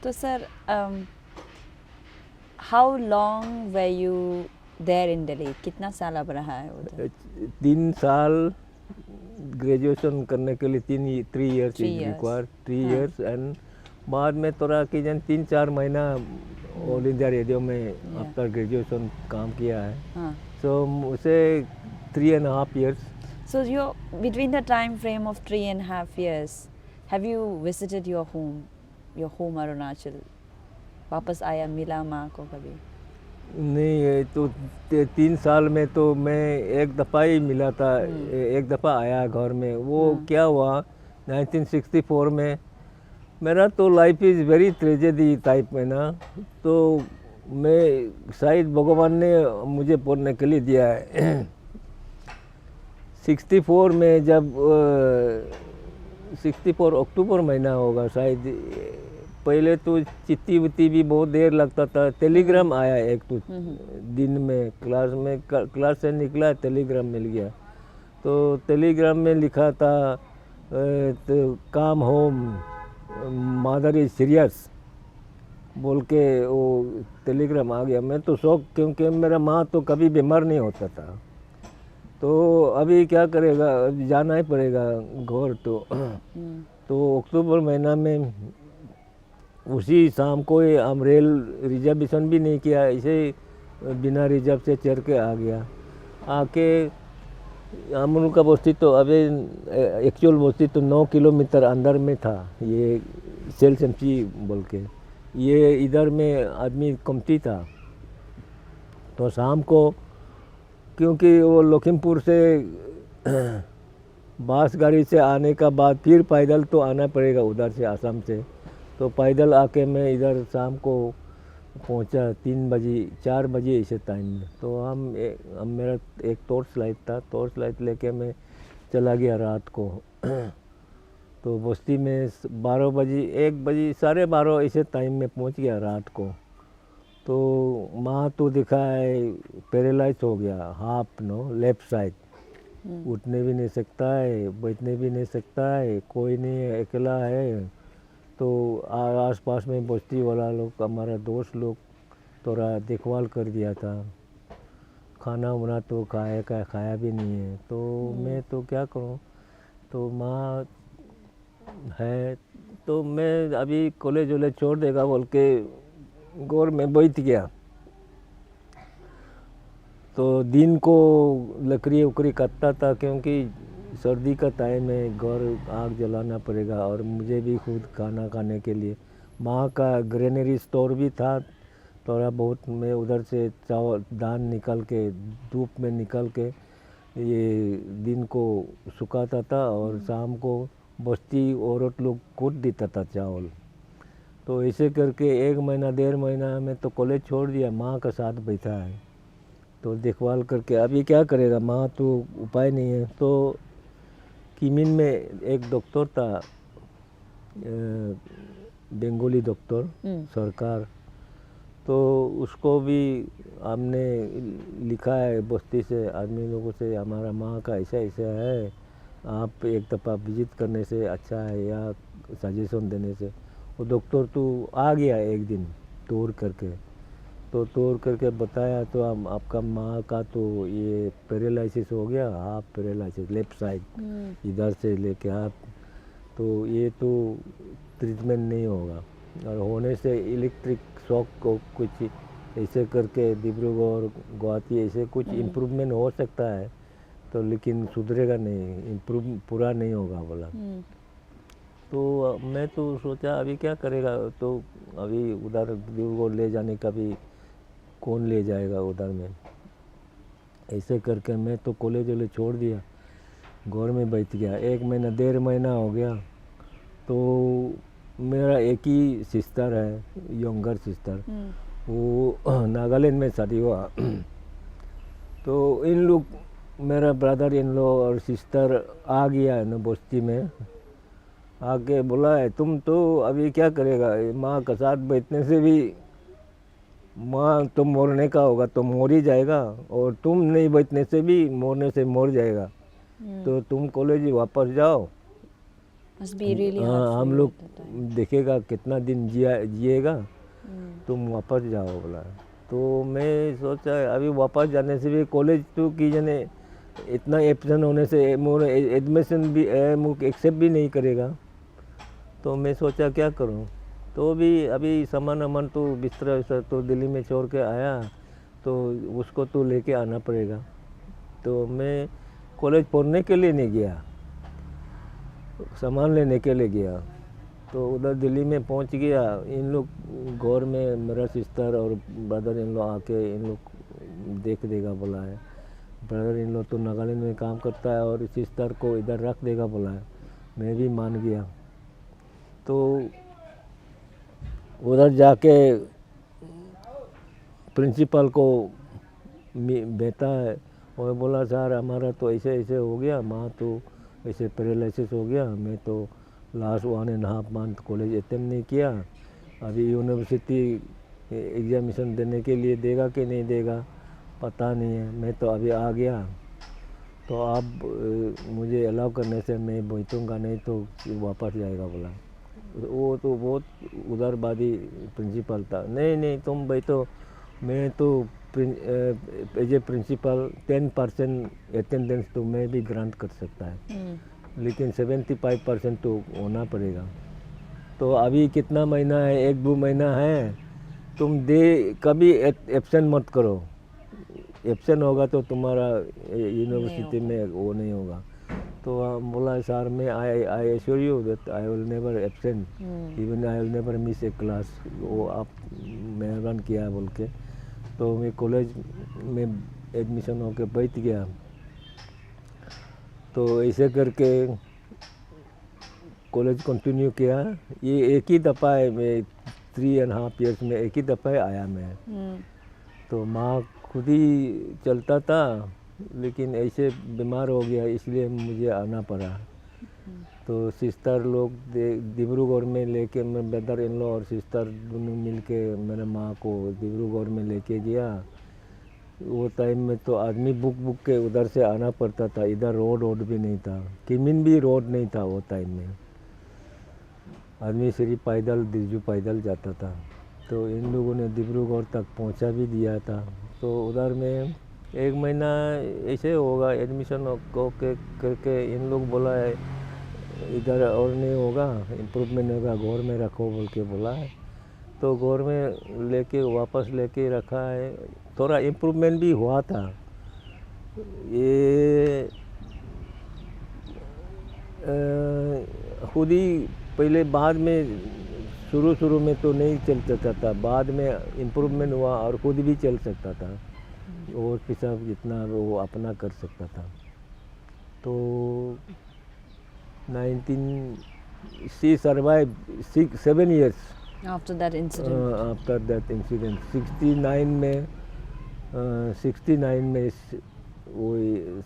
तो sir how long were you there in Delhi, कितना साल अब रहा है उधर?
3 साल ग्रेजुएशन करने के लिए 3 years is required, 3 years, and बाद में थोड़ा कि 3-4 महीना ऑल इंडिया रेडियो में आफ्टर ग्रेजुएशन काम किया है। सो उसे 3.5 years।
So you between the time frame of 3.5 years, have you visited your home Arunachal? वापस आया, मिला माँ को कभी?
नहीं, ये तो 3 साल में तो मैं एक दफ़ा ही मिला था, एक दफ़ा आया घर में। वो क्या हुआ 1964 में, मेरा तो life is very tragedy type में ना, तो मैं शायद भगवान ने मुझे पढ़ने के लिए दिया है। 64 में जब 64 अक्टूबर महीना होगा शायद, पहले तो चिट्ठी विट्ठी भी बहुत देर लगता था। टेलीग्राम आया एक तो दिन में, क्लास से निकला टेलीग्राम मिल गया। तो टेलीग्राम में लिखा था तो काम होम, मदर इज सीरियस बोल के वो टेलीग्राम आ गया। मैं तो शौक, क्योंकि मेरा माँ तो कभी बीमार नहीं होता था, तो अभी क्या करेगा, अभी जाना ही पड़ेगा घर। तो अक्टूबर महीना में उसी शाम को हम रेल रिजर्वेशन भी नहीं किया, ऐसे बिना रिजर्व से चढ़ के आ गया। आके हम उनका बस्ती तो अभी एक्चुअल बस्ती तो 9 किलोमीटर अंदर में था, ये सेल चमची बोल के। ये इधर में आदमी कमती था, तो शाम को क्योंकि वो लखीमपुर से बस गाड़ी से आने का बाद फिर पैदल तो आना पड़ेगा उधर से, आसाम से। तो पैदल आके मैं इधर शाम को पहुंचा 3 बजे 4 बजे ऐसे टाइम में। तो मेरा एक टॉर्च लाइट था, टॉर्च लाइट लेके मैं चला गया रात को। तो बस्ती में 12 बजे 1 बजे 12:30 ऐसे टाइम में पहुंच गया रात को। तो माँ तो दिखा है पैरालाइज हो गया, हाफ लेफ्ट साइड, उठने भी नहीं सकता है, बैठने भी नहीं सकता है, कोई नहीं है, अकेला है। तो आस पास में बस्ती वाला लोग, हमारा दोस्त लोग थोड़ा देखभाल कर दिया था। खाना वाना तो खाया भी नहीं है। तो मैं तो क्या करूं, तो माँ है तो मैं अभी कॉलेज वॉलेज छोड़ देगा बोल के गौर में बैठ गया। तो दिन को लकड़ी उकड़ी काटता था, क्योंकि सर्दी का टाइम है, घर आग जलाना पड़ेगा और मुझे भी खुद खाना खाने के लिए। माँ का ग्रेनरी स्टोर भी था, थोड़ा बहुत मैं उधर से चावल धान निकाल के धूप में निकाल के ये दिन को सुखाता था और शाम को बस्ती औरत लोग कूट देता था चावल। तो ऐसे करके 1 महीना 1.5 महीना में तो कॉलेज छोड़ दिया, माँ का साथ बैठा है तो देखभाल करके। अभी क्या करेगा, माँ तो उपाय नहीं है। तो किमिन में एक डॉक्टर था, बंगाली डॉक्टर सरकार, तो उसको भी हमने लिखा है बस्ती से आदमी लोगों से, हमारा माँ का ऐसा ऐसा है, आप एक दफ़ा विजिट करने से अच्छा है या सजेशन देने से। वो डॉक्टर तो आ गया एक दिन तोड़ करके बताया, तो हम आपका माँ का तो ये पैरालिसिस हो गया, हाफ पैरालिसिस लेफ्ट साइड, इधर से लेके हाथ, तो ये तो ट्रीटमेंट नहीं होगा, और होने से इलेक्ट्रिक शॉक को कुछ ऐसे करके डिब्रूगढ़ गुवाहाटी ऐसे कुछ इम्प्रूवमेंट हो सकता है, तो लेकिन सुधरेगा नहीं, इम्प्रूव पूरा नहीं होगा बोला। तो मैं तो सोचा अभी क्या करेगा, तो अभी उधर डिब्रूगढ़ ले जाने का भी कौन ले जाएगा उधर में। ऐसे करके मैं तो कॉलेज वॉलेज छोड़ दिया, घर में बैठ गया। 1 महीना 1.5 महीना हो गया। तो मेरा एक ही सिस्टर है, यंगर सिस्टर, वो नागालैंड में शादी हुआ। तो इन लोग, मेरा ब्रदर इन लॉ और सिस्टर आ गया है ना बस्ती में, आके बोला है तुम तो अभी क्या करेगा, माँ का साथ बैठने से भी माँ तो मरने का होगा तो मर ही जाएगा, और तुम नहीं बैठने से भी मरने से मर जाएगा। तो तुम कॉलेज वापस जाओ, हम लोग देखेगा कितना दिन जिएगा, तुम वापस जाओ बोला। तो मैं सोचा अभी वापस जाने से भी कॉलेज तो की जाने इतना एब्सेंट होने से एडमिशन भी एक्सेप्ट भी नहीं करेगा। तो मैं सोचा क्या करूं, तो भी अभी सामान अमन तो बिस्तर तो दिल्ली में छोड़ के आया, तो उसको तो लेके आना पड़ेगा। तो मैं कॉलेज पढ़ने के लिए नहीं गया, सामान लेने के लिए गया। तो उधर दिल्ली में पहुंच गया, इन लोग घर में मेरा सिस्टर और ब्रदर इन लोग आके इन लोग देख देगा बोला है। ब्रदर इन लोग तो नागालैंड में काम करता है और सिस्टर को इधर रख देगा बोला है। मैं भी मान गया। तो उधर जाके प्रिंसिपल को बेटा है, और बोला सर हमारा तो ऐसे ऐसे हो गया, माँ तो ऐसे पैरालिसिस हो गया, मैं तो लास्ट 1.5 मंथ कॉलेज अटेम्प्ट नहीं किया, अभी यूनिवर्सिटी एग्जामिनेशन देने के लिए देगा कि नहीं देगा पता नहीं है, मैं तो अभी आ गया, तो आप मुझे अलाउ करने से मैं बैठूँगा, नहीं तो वापस जाएगा बोला। वो तो बहुत उदारवादी प्रिंसिपल था, नहीं नहीं तुम बैठो, मैं तो एज ए प्रिंसिपल 10% अटेंडेंस तो मैं भी ग्रांट कर सकता है, लेकिन 75% तो होना पड़ेगा। तो अभी कितना महीना है, 1-2 महीना है, तुम कभी एब्सेंट मत करो, एब्सेंट होगा तो तुम्हारा यूनिवर्सिटी में वो नहीं होगा। तो हम बोला सर मैं I assure you that I will never absent, even I will never miss A class, वो आप मेहरबान किया बोल के। तो मैं कॉलेज में एडमिशन होके बैठ गया। तो ऐसे करके कॉलेज कंटिन्यू किया। ये एक ही दफ़ा है, मैं 3.5 ईयर्स में एक ही दफ़ा आया मैं। तो माँ खुद ही चलता था, लेकिन ऐसे बीमार हो गया इसलिए मुझे आना पड़ा। तो सिस्टर लोग डिब्रूगढ़ में लेके, मैं ब्रदर इन लॉ और सिस्टर दोनों मिल के मेरे माँ को डिब्रूगढ़ में लेके गया। वो टाइम में तो आदमी बुक बुक के उधर से आना पड़ता था, इधर रोड भी नहीं था, किमिन भी रोड नहीं था वो टाइम में। आदमी सिर्फ पैदल दिजू पैदल जाता था। तो इन लोगों ने डिब्रूगढ़ तक पहुंचा भी दिया था। तो उधर में 1 महीना ऐसे होगा एडमिशन करके इन लोग बोला है इधर और नहीं होगा, इम्प्रूवमेंट होगा, घोर में रखो बोल के बोला है। तो घोर में लेके वापस लेके रखा है। थोड़ा इम्प्रूवमेंट भी हुआ था। ये खुद ही पहले, बाद में शुरू में तो नहीं चल सकता था, बाद में इम्प्रूवमेंट हुआ और खुद भी चल सकता था, और पिसाब जितना वो अपना कर सकता था। तो 19 survived 7 years
After that incident.
after that incident. 69 में 69 में वो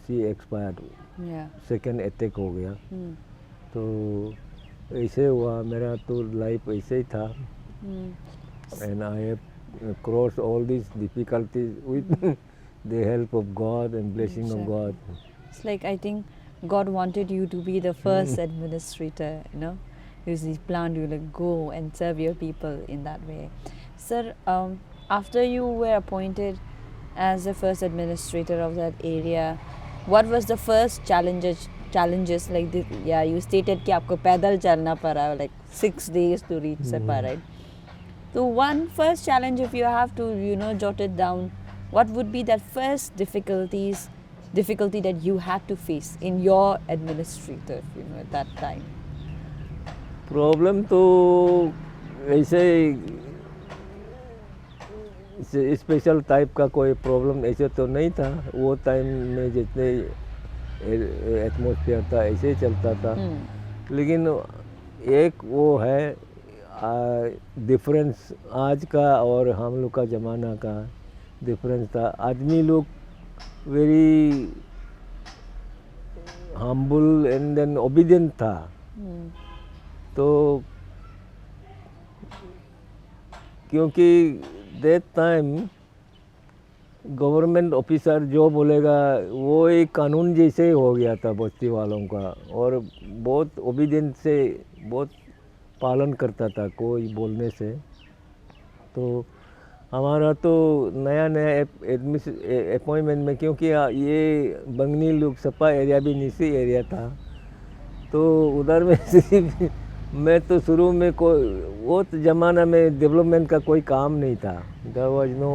सी एक्सपायर्ड,
Yeah.
सेकेंड अटैक हो गया।
Hmm.
तो ऐसे हुआ, मेरा तो लाइफ ऐसे ही था।
Hmm.
And I have crossed all these difficulties with the help of God and blessing of God.
It's like I think God wanted you to be the first administrator, you know, because He planned you to go and serve your people in that way. Sir, after you were appointed as the first administrator of that area, what was the first challenges like this? Yeah, you stated कि आपको पैदल चलना पड़ा like 6 days to reach Sepa, right? So one first challenge, if you have to, you know, jot it down, what would be that first difficulty that you had to face in your administrator, you know, at that time?
Problem तो ऐसे special type का कोई problem ऐसे तो नहीं था। वो time में जितने एटमॉस्फेयर था ऐसे ही चलता था। लेकिन एक वो है डिफरेंस, आज का और हम लोग का ज़माना का डिफरेंस था। आदमी लोग very humble and then obedient था। तो क्योंकि दैट टाइम गवर्नमेंट ऑफिसर जो बोलेगा वो एक कानून जैसे ही हो गया था बस्ती वालों का, और बहुत ओबीडिएंट से बहुत पालन करता था कोई बोलने से। तो हमारा तो नया अपॉइंटमेंट में, क्योंकि ये बंगनी लोग सपा एरिया भी निसी एरिया था, तो उधर में सिर्फ मैं तो शुरू में वो ज़माना में डेवलपमेंट का कोई काम नहीं था। There was no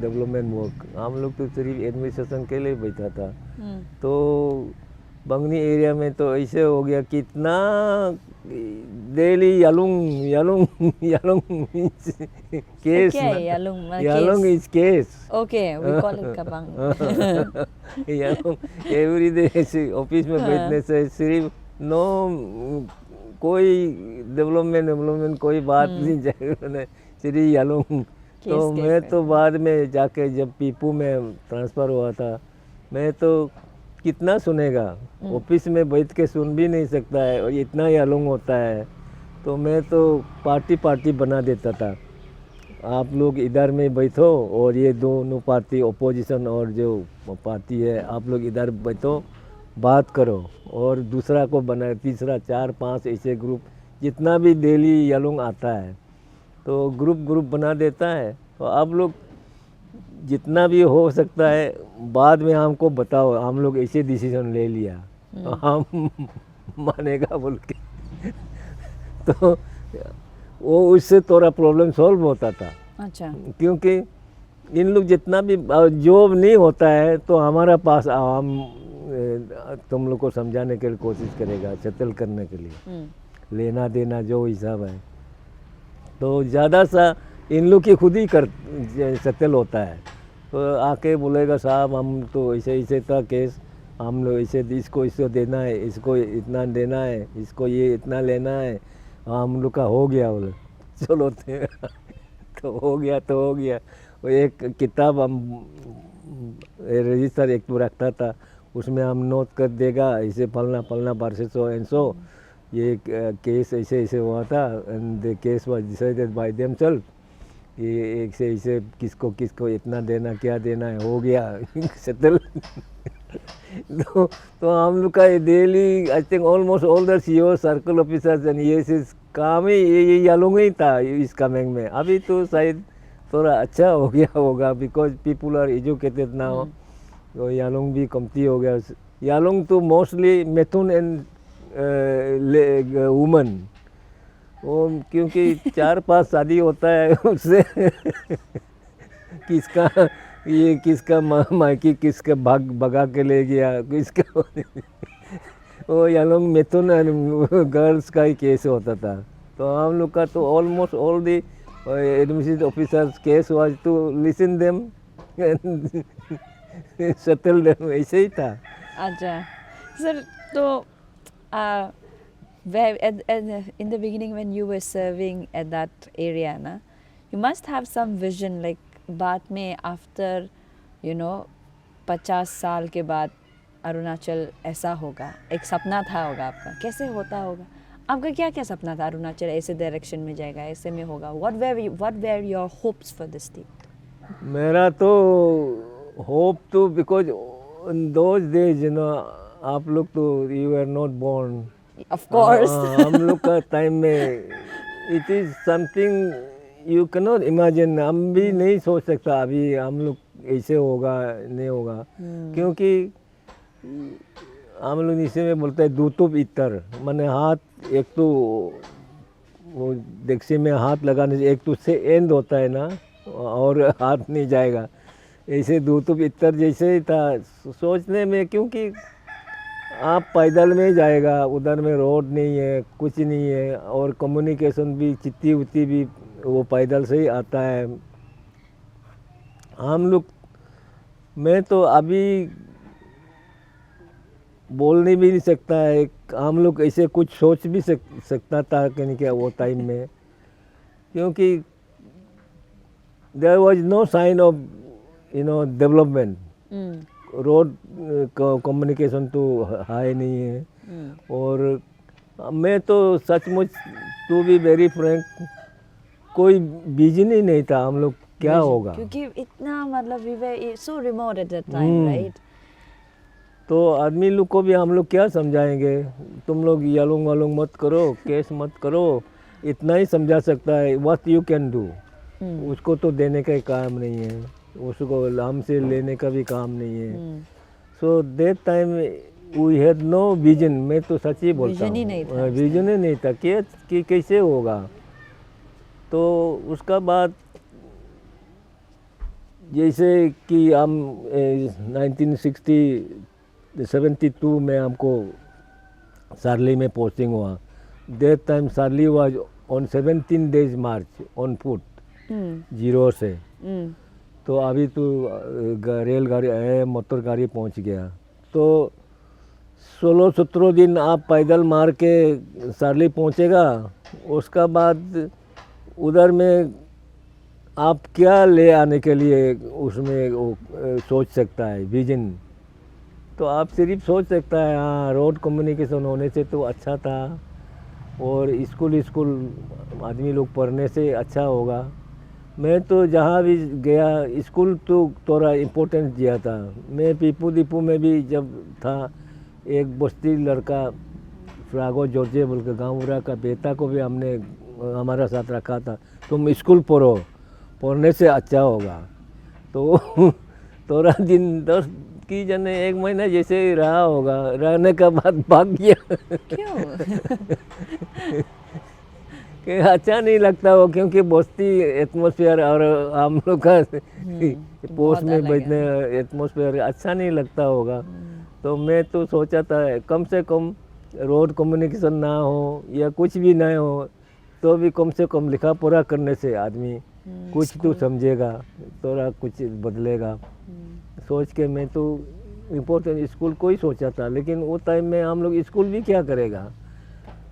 development work. हम लोग तो सिर्फ एडमिनिस्ट्रेशन के लिए बैठा था। तो बंगनी एरिया में तो ऐसे हो गया, कितना डेली यालुंग केस, यालुंग is case.
Okay, we call it kabang.
यालुंग एवरी डे ऑफिस में बैठने से सिर्फ नो कोई डेवलपमेंट कोई बात नहीं चाहिए, सिर्फ यालुंग। तो मैं तो बाद में जाके जब पीपू में ट्रांसफ़र हुआ था, मैं तो कितना सुनेगा, ऑफिस में बैठ के सुन भी नहीं सकता है, और इतना यालुंग होता है। तो मैं तो पार्टी बना देता था, आप लोग इधर में बैठो और ये दोनों पार्टी अपोजिशन और जो पार्टी है आप लोग इधर बैठो, बात करो, और दूसरा को बना, तीसरा 4-5 ऐसे ग्रुप, जितना भी डेली यालुंग आता है तो ग्रुप बना देता है। तो आप लोग जितना भी हो सकता है बाद में हमको बताओ, हम लोग ऐसे डिसीजन ले लिया, हम मानेगा बोल के। तो वो उससे थोड़ा प्रॉब्लम सॉल्व होता था।
अच्छा।
क्योंकि इन लोग जितना भी जॉब नहीं होता है तो हमारा पास हम तुम लोग को समझाने के लिए कोशिश करेगा, सेटल करने के लिए, लेना देना जो हिसाब है। तो ज़्यादा सा इन लोग की खुद ही सेटल होता है। तो आके बोलेगा साहब हम तो ऐसे था केस, हम लोग इसको देना है, इसको इतना देना है, इसको ये इतना लेना है, हम लोग का हो गया बोले चलो तो हो गया। वो एक किताब हम रजिस्टर एक तो रखता था, उसमें हम नोट कर देगा ऐसे फलना फलना परसे सो एंड सो, ये केस ऐसे ऐसे हुआ था and the case was decided by themselves, ये एक से ऐसे किसको किसको इतना देना क्या देना है हो गया सेटल। तो हम लोग का daily I think almost all the CEO circle officers and ये काम ही ये यालोंग ही था इस कमिंग में। अभी तो शायद थोड़ा अच्छा हो गया होगा because people are educated now, तो यालोंग भी कमती हो गया। यालोंग तो मोस्टली मेथुन एंड वुमन, वो क्योंकि 4-5 शादी होता है उससे किसका ये किसका मायकी किसका भाग भगा के ले गया किसका वो यालोंग मेथुन गर्ल्स का ही केस होता था। तो हम लोग का तो almost all the administrative officers case was to listen them settle them, ऐसे ही था।
अच्छा सर, तो where in the beginning when you were serving at that area na, you must have some vision like बाद में after 50 साल के बाद अरुणाचल ऐसा होगा, एक सपना था होगा आपका, कैसे होता होगा आपका, क्या क्या सपना था अरुणाचल ऐसे डायरेक्शन में जाएगा ऐसे में होगा, what were your hopes for this state?
मेरा तो होप तो बिकॉज इन दोज डेज आप लोग तो you are not born,
Of course.
हम लोग का टाइम में it is something you can not imagine, हम भी नहीं सोच सकता अभी हम लोग ऐसे होगा नहीं होगा, क्योंकि हम लोग इसे में बोलते हैं दूतुप इतर, माने हाथ एक तो वो डेक्सी में हाथ लगाने से एक तो से एंड होता है ना और हाथ नहीं जाएगा, ऐसे दूतुप इतर जैसे ही था सोचने में, क्योंकि आप पैदल में जाएगा, उधर में रोड नहीं है कुछ नहीं है और कम्युनिकेशन भी चिट्ठी उट्टी भी वो पैदल से ही आता है। हम लोग मैं तो अभी बोलने भी नहीं सकता है, हम लोग ऐसे कुछ सोच भी सकता था कि क्या वो टाइम में, क्योंकि there was no sign of development, road communication तो हाई नहीं है, और मैं तो सचमुच टू बी वेरी फ्रैंक कोई विजन ही नहीं था हम लोग क्या होगा,
क्योंकि इतना मतलब we were so remote at that time, right?
तो आदमी लोग को भी हम लोग क्या समझाएंगे, तुम लोग यालोंग वालोंग मत करो केस मत करो, इतना ही समझा सकता है व्हाट यू कैन डू, उसको तो देने का ही काम नहीं है, उसको हमसे लेने का भी काम नहीं है। So that time we had no vision, मैं तो सच ही बोलता हूँ विजन ही नहीं था कि कैसे होगा। तो उसका बाद जैसे कि हम 1972 में हमको सार्ली में पोस्टिंग हुआ, that time Sarli was on 17 days March on foot, Ziro से, तो अभी तो रेलगाड़ी है मोटर गाड़ी पहुंच गया, तो 16-17 दिन आप पैदल मार के सार्ली पहुंचेगा, उसका बाद उधर में आप क्या ले आने के लिए उसमें वो सोच सकता है विजन, तो आप सिर्फ सोच सकता है हाँ रोड कम्युनिकेशन होने से तो अच्छा था और स्कूल आदमी लोग पढ़ने से अच्छा होगा। मैं तो जहाँ भी गया स्कूल तो थोड़ा इम्पोर्टेंस दिया था। मैं पीपू दीपू में भी जब था, एक बस्ती लड़का फ्रागो जॉर्जे बोल के गाँव का बेटा को भी हमने हमारा साथ रखा था, तुम स्कूल पढ़ो, पढ़ने से अच्छा होगा। तो थोड़ा दिन 10 की जने 1 महीना जैसे ही रहा होगा, रहने का बाद भाग गया।
क्यों?
कि अच्छा नहीं लगता वो, क्योंकि बस्ती एटमॉस्फेयर और हम लोग का पोस्ट में बैठने एटमॉस्फेयर अच्छा नहीं लगता होगा। तो मैं तो सोचा था कम से कम रोड कम्युनिकेशन ना हो या कुछ भी ना हो, तो भी कम से कम लिखा पढ़ा करने से आदमी कुछ तो समझेगा, थोड़ा कुछ बदलेगा। सोच के मैं तो इम्पोर्टेंट स्कूल को ही सोचा था, लेकिन वो टाइम में हम लोग स्कूल भी क्या करेगा,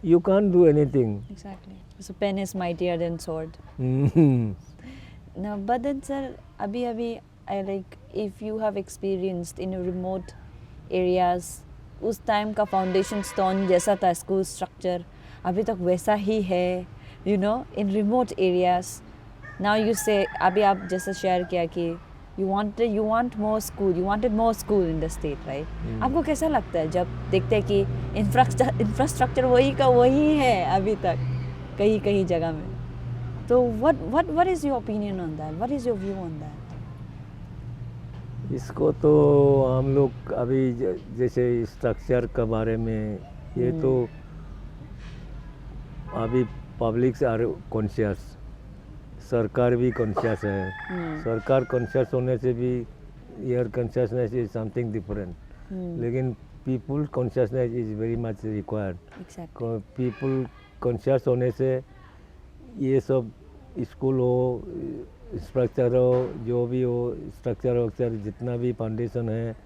you can't do anything.
Exactly. So pen is mightier than sword. Now, but then sir, अभी like if you have experienced in remote areas, उस टाइम का फाउंडेशन स्टोन जैसा था स्कूल स्ट्रक्चर अभी तक वैसा ही है, you know, in remote areas. Now you से अभी आप जैसा शेयर किया कि you want more school, you wanted more school in the state, right? आपको कैसा लगता है जब देखते हैं कि इंफ्रास्ट्रक्चर वही का वही है अभी तक कहीं कहीं जगह में? तो what is your opinion on that? What is your view on that?
इसको तो हम लोग अभी जैसे स्ट्रक्चर के बारे में ये तो अभी पब्लिक्स आर कॉन्शियस, सरकार भी कॉन्शियस है. सरकार कॉन्शियस होने से भी your consciousness is something different, लेकिन people consciousness is very much required. People conscious होने से ये सब स्कूल हो, स्ट्रक्चर हो, जो भी हो, स्ट्रक्चर जितना भी फाउंडेशन है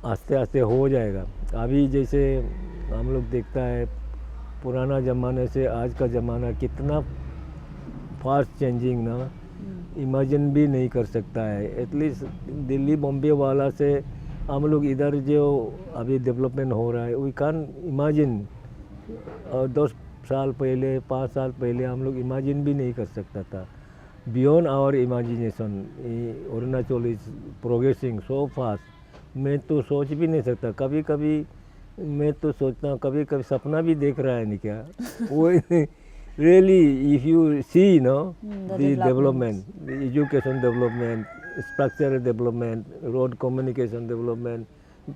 आस्ते आस्ते हो जाएगा. अभी जैसे हम लोग देखता है पुराना ज़माने से आज का ज़माना कितना फास्ट चेंजिंग ना, इमेजिन भी नहीं कर सकता है. एटलीस्ट दिल्ली बॉम्बे वाला से हम लोग इधर जो अभी डेवलपमेंट हो रहा है वी कैन इमेजिन. 10 साल पहले 5 साल पहले हम लोग इमेजिन भी नहीं कर सकता था. Beyond our imagination Arunachal is progressing so fast. मैं तो सोच भी नहीं सकता. कभी कभी मैं तो सोचता हूँ, कभी कभी सपना भी देख रहा है नहीं क्या वो. Really, if you see, the development, the education development, structural development, road communication development,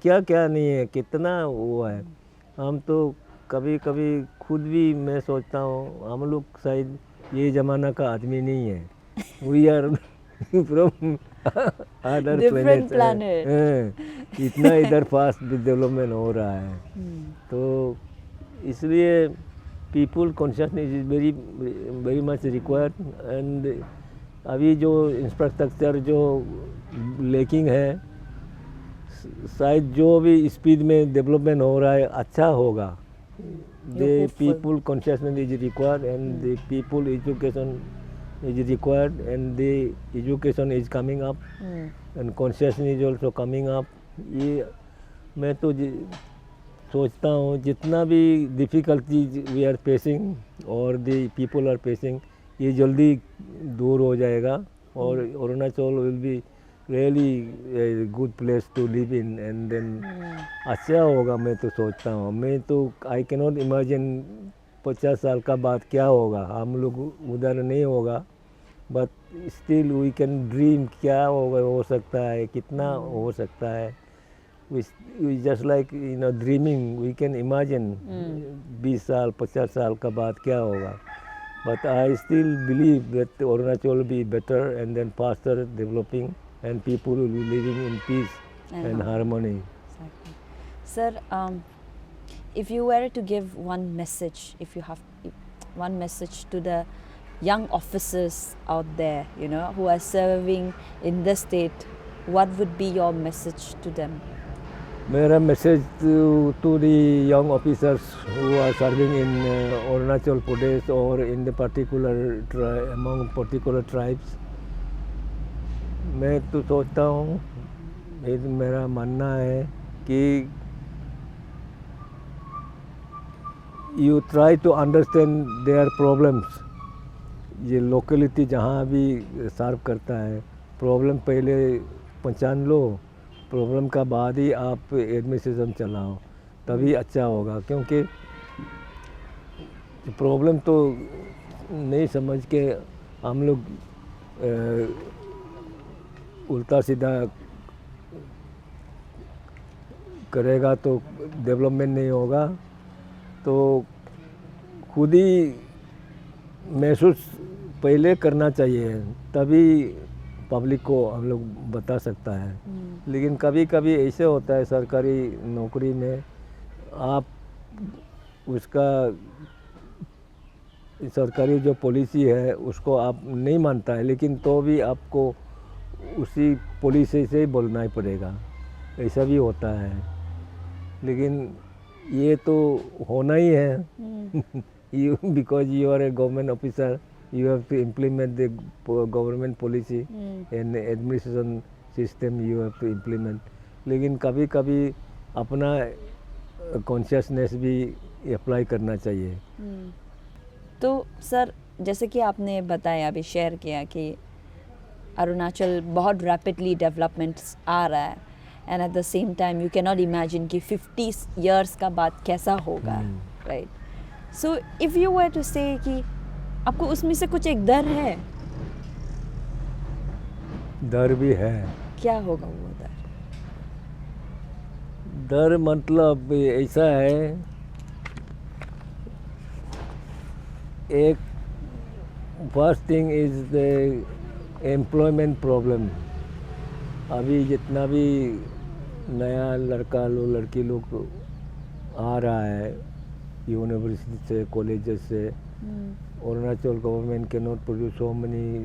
क्या क्या नहीं है, कितना वो है. हम तो कभी कभी खुद भी मैं सोचता हूँ हम लोग शायद ये ज़माना का आदमी नहीं है. We are from other
different
planet. इतना इधर फास्ट डेवलपमेंट हो रहा है. तो इसलिए people consciousness is very much required. And अभी जो इंफ्रास्ट्रक्चर जो लेकिंग है, शायद जो भी स्पीड में डेवलपमेंट हो रहा है अच्छा होगा. The people consciousness is required and the people education is required, and the education is coming up, and consciousness is also coming up. ये मैं तो सोचता हूँ जितना भी डिफ़िकल्टीज वी आर फेसिंग और द पीपल आर फेसिंग ये जल्दी दूर हो जाएगा और Arunachal will be really good place to live in. And then अच्छा होगा. मैं तो सोचता हूँ, मैं तो आई कैन नॉट इमेजिन 50 साल का बाद क्या होगा. हम लोग उधर नहीं होगा, but still we can dream क्या होगा, हो सकता है, कितना हो सकता है. we just like dreaming. We can imagine 20 साल 50 साल का बाद क्या होगा. But I still believe that Arunachal will be better and then faster developing and people will be living in peace and harmony.
Sir, if you were to give one message, if you have one message to the young officers out there, who are serving in the state, what would be your message to them?
मेरा message to the young officers who are serving in Arunachal Pradesh or in the particular among particular tribes, मैं तो सोचता हूँ, मेरा मानना है कि you try to understand their problems. ये लोकेलिटी जहाँ भी सर्व करता है, प्रॉब्लम पहले पहचान लो, प्रॉब्लम का बाद ही आप एडमिनिस्ट्रेशन चलाओ, तभी अच्छा होगा. क्योंकि प्रॉब्लम तो नहीं समझ के हम लोग उल्टा सीधा करेगा तो डेवलपमेंट नहीं होगा. तो खुद ही महसूस पहले करना चाहिए, तभी पब्लिक को हम लोग बता सकता है. लेकिन कभी कभी ऐसे होता है सरकारी नौकरी में आप उसका सरकारी जो पॉलिसी है उसको आप नहीं मानता है, लेकिन तो भी आपको उसी पॉलिसी से ही बोलना ही पड़ेगा. ऐसा भी होता है. लेकिन ये तो होना ही है. Because you are a government officer you have to implement the government policy and administration system you have to implement. लेकिन कभी कभी अपना कॉन्शियसनेस भी अप्लाई करना चाहिए.
तो सर जैसे कि आपने बताया अभी शेयर किया कि अरुणाचल बहुत रैपिडली डेवलपमेंट्स आ रहा है and at the same time you can not imagine कि 50 इयर्स का बाद कैसा होगा, right? So if you were to say कि आपको उसमें से कुछ एक डर है?
डर भी है.
क्या होगा वो डर?
डर मतलब ऐसा है, एक first thing is the employment problem. अभी जितना भी नया लड़का लोग लड़की लोग आ रहा है यूनिवर्सिटी से कॉलेजेस से, Arunachal government can not produce so money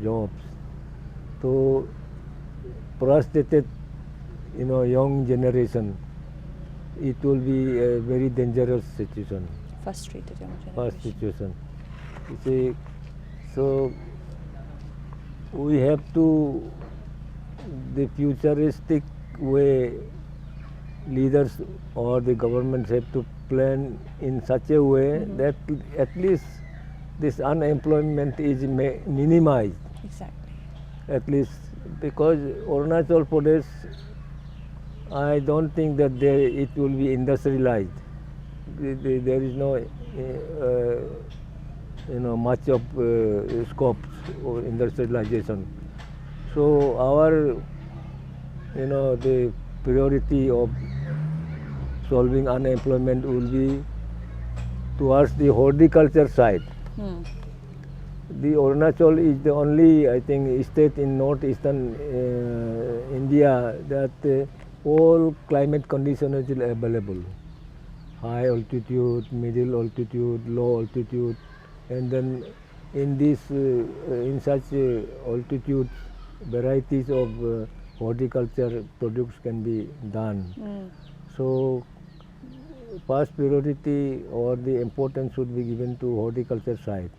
jobs. तो frustrated young generation, it will be a very dangerous situation.
Frustrated young generation.
First situation. You see, so we have to, the futuristic way, leaders or the governments have to plan in such a way that at least this unemployment is minimized.
Exactly.
At least, because Arunachal Pradesh, I don't think that it will be industrialized. There is no much of scope or industrialization. So our the priority of solving unemployment will be towards the horticulture side. The Arunachal is the only, I think, state in northeastern India that all climate conditions are available. High altitude, middle altitude, low altitude, and then in this, in such altitudes, varieties of horticulture products can be done. So, first priority or the importance should be given to horticulture side.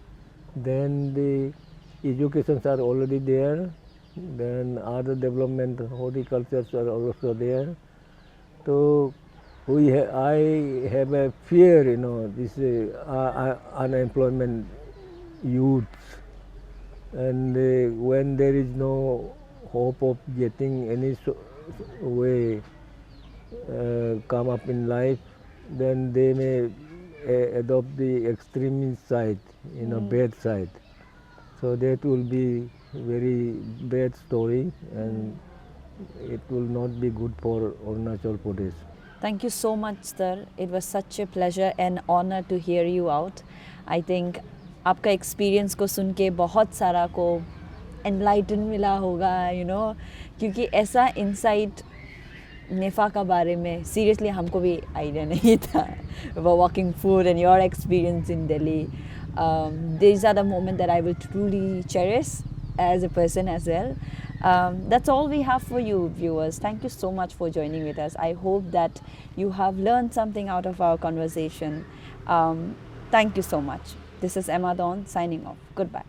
Then the educations are already there. Then other development horticultures are also there. So I have a fear, this unemployment youths, and when there is no hope of getting any way come up in life, then they may adopt the extremist side, bad side. So that will be very bad story, and it will not be good for Arunachal Pradesh.
Thank you so much, sir. It was such a pleasure and honor to hear you out. I think आपका experience को सुन के बहुत सारा को enlighten मिला होगा, क्योंकि ऐसा इंसाइट नेफा का बारे में सीरियसली हमको भी आइडिया नहीं था. Walking food and your experience in Delhi, these are the moments that I will truly cherish as a person as well. That's all we have for you, viewers. Thank you so much for joining with us. I hope that you have learned something out of our conversation. Thank you so much. This is Emma Dawn signing off. Goodbye.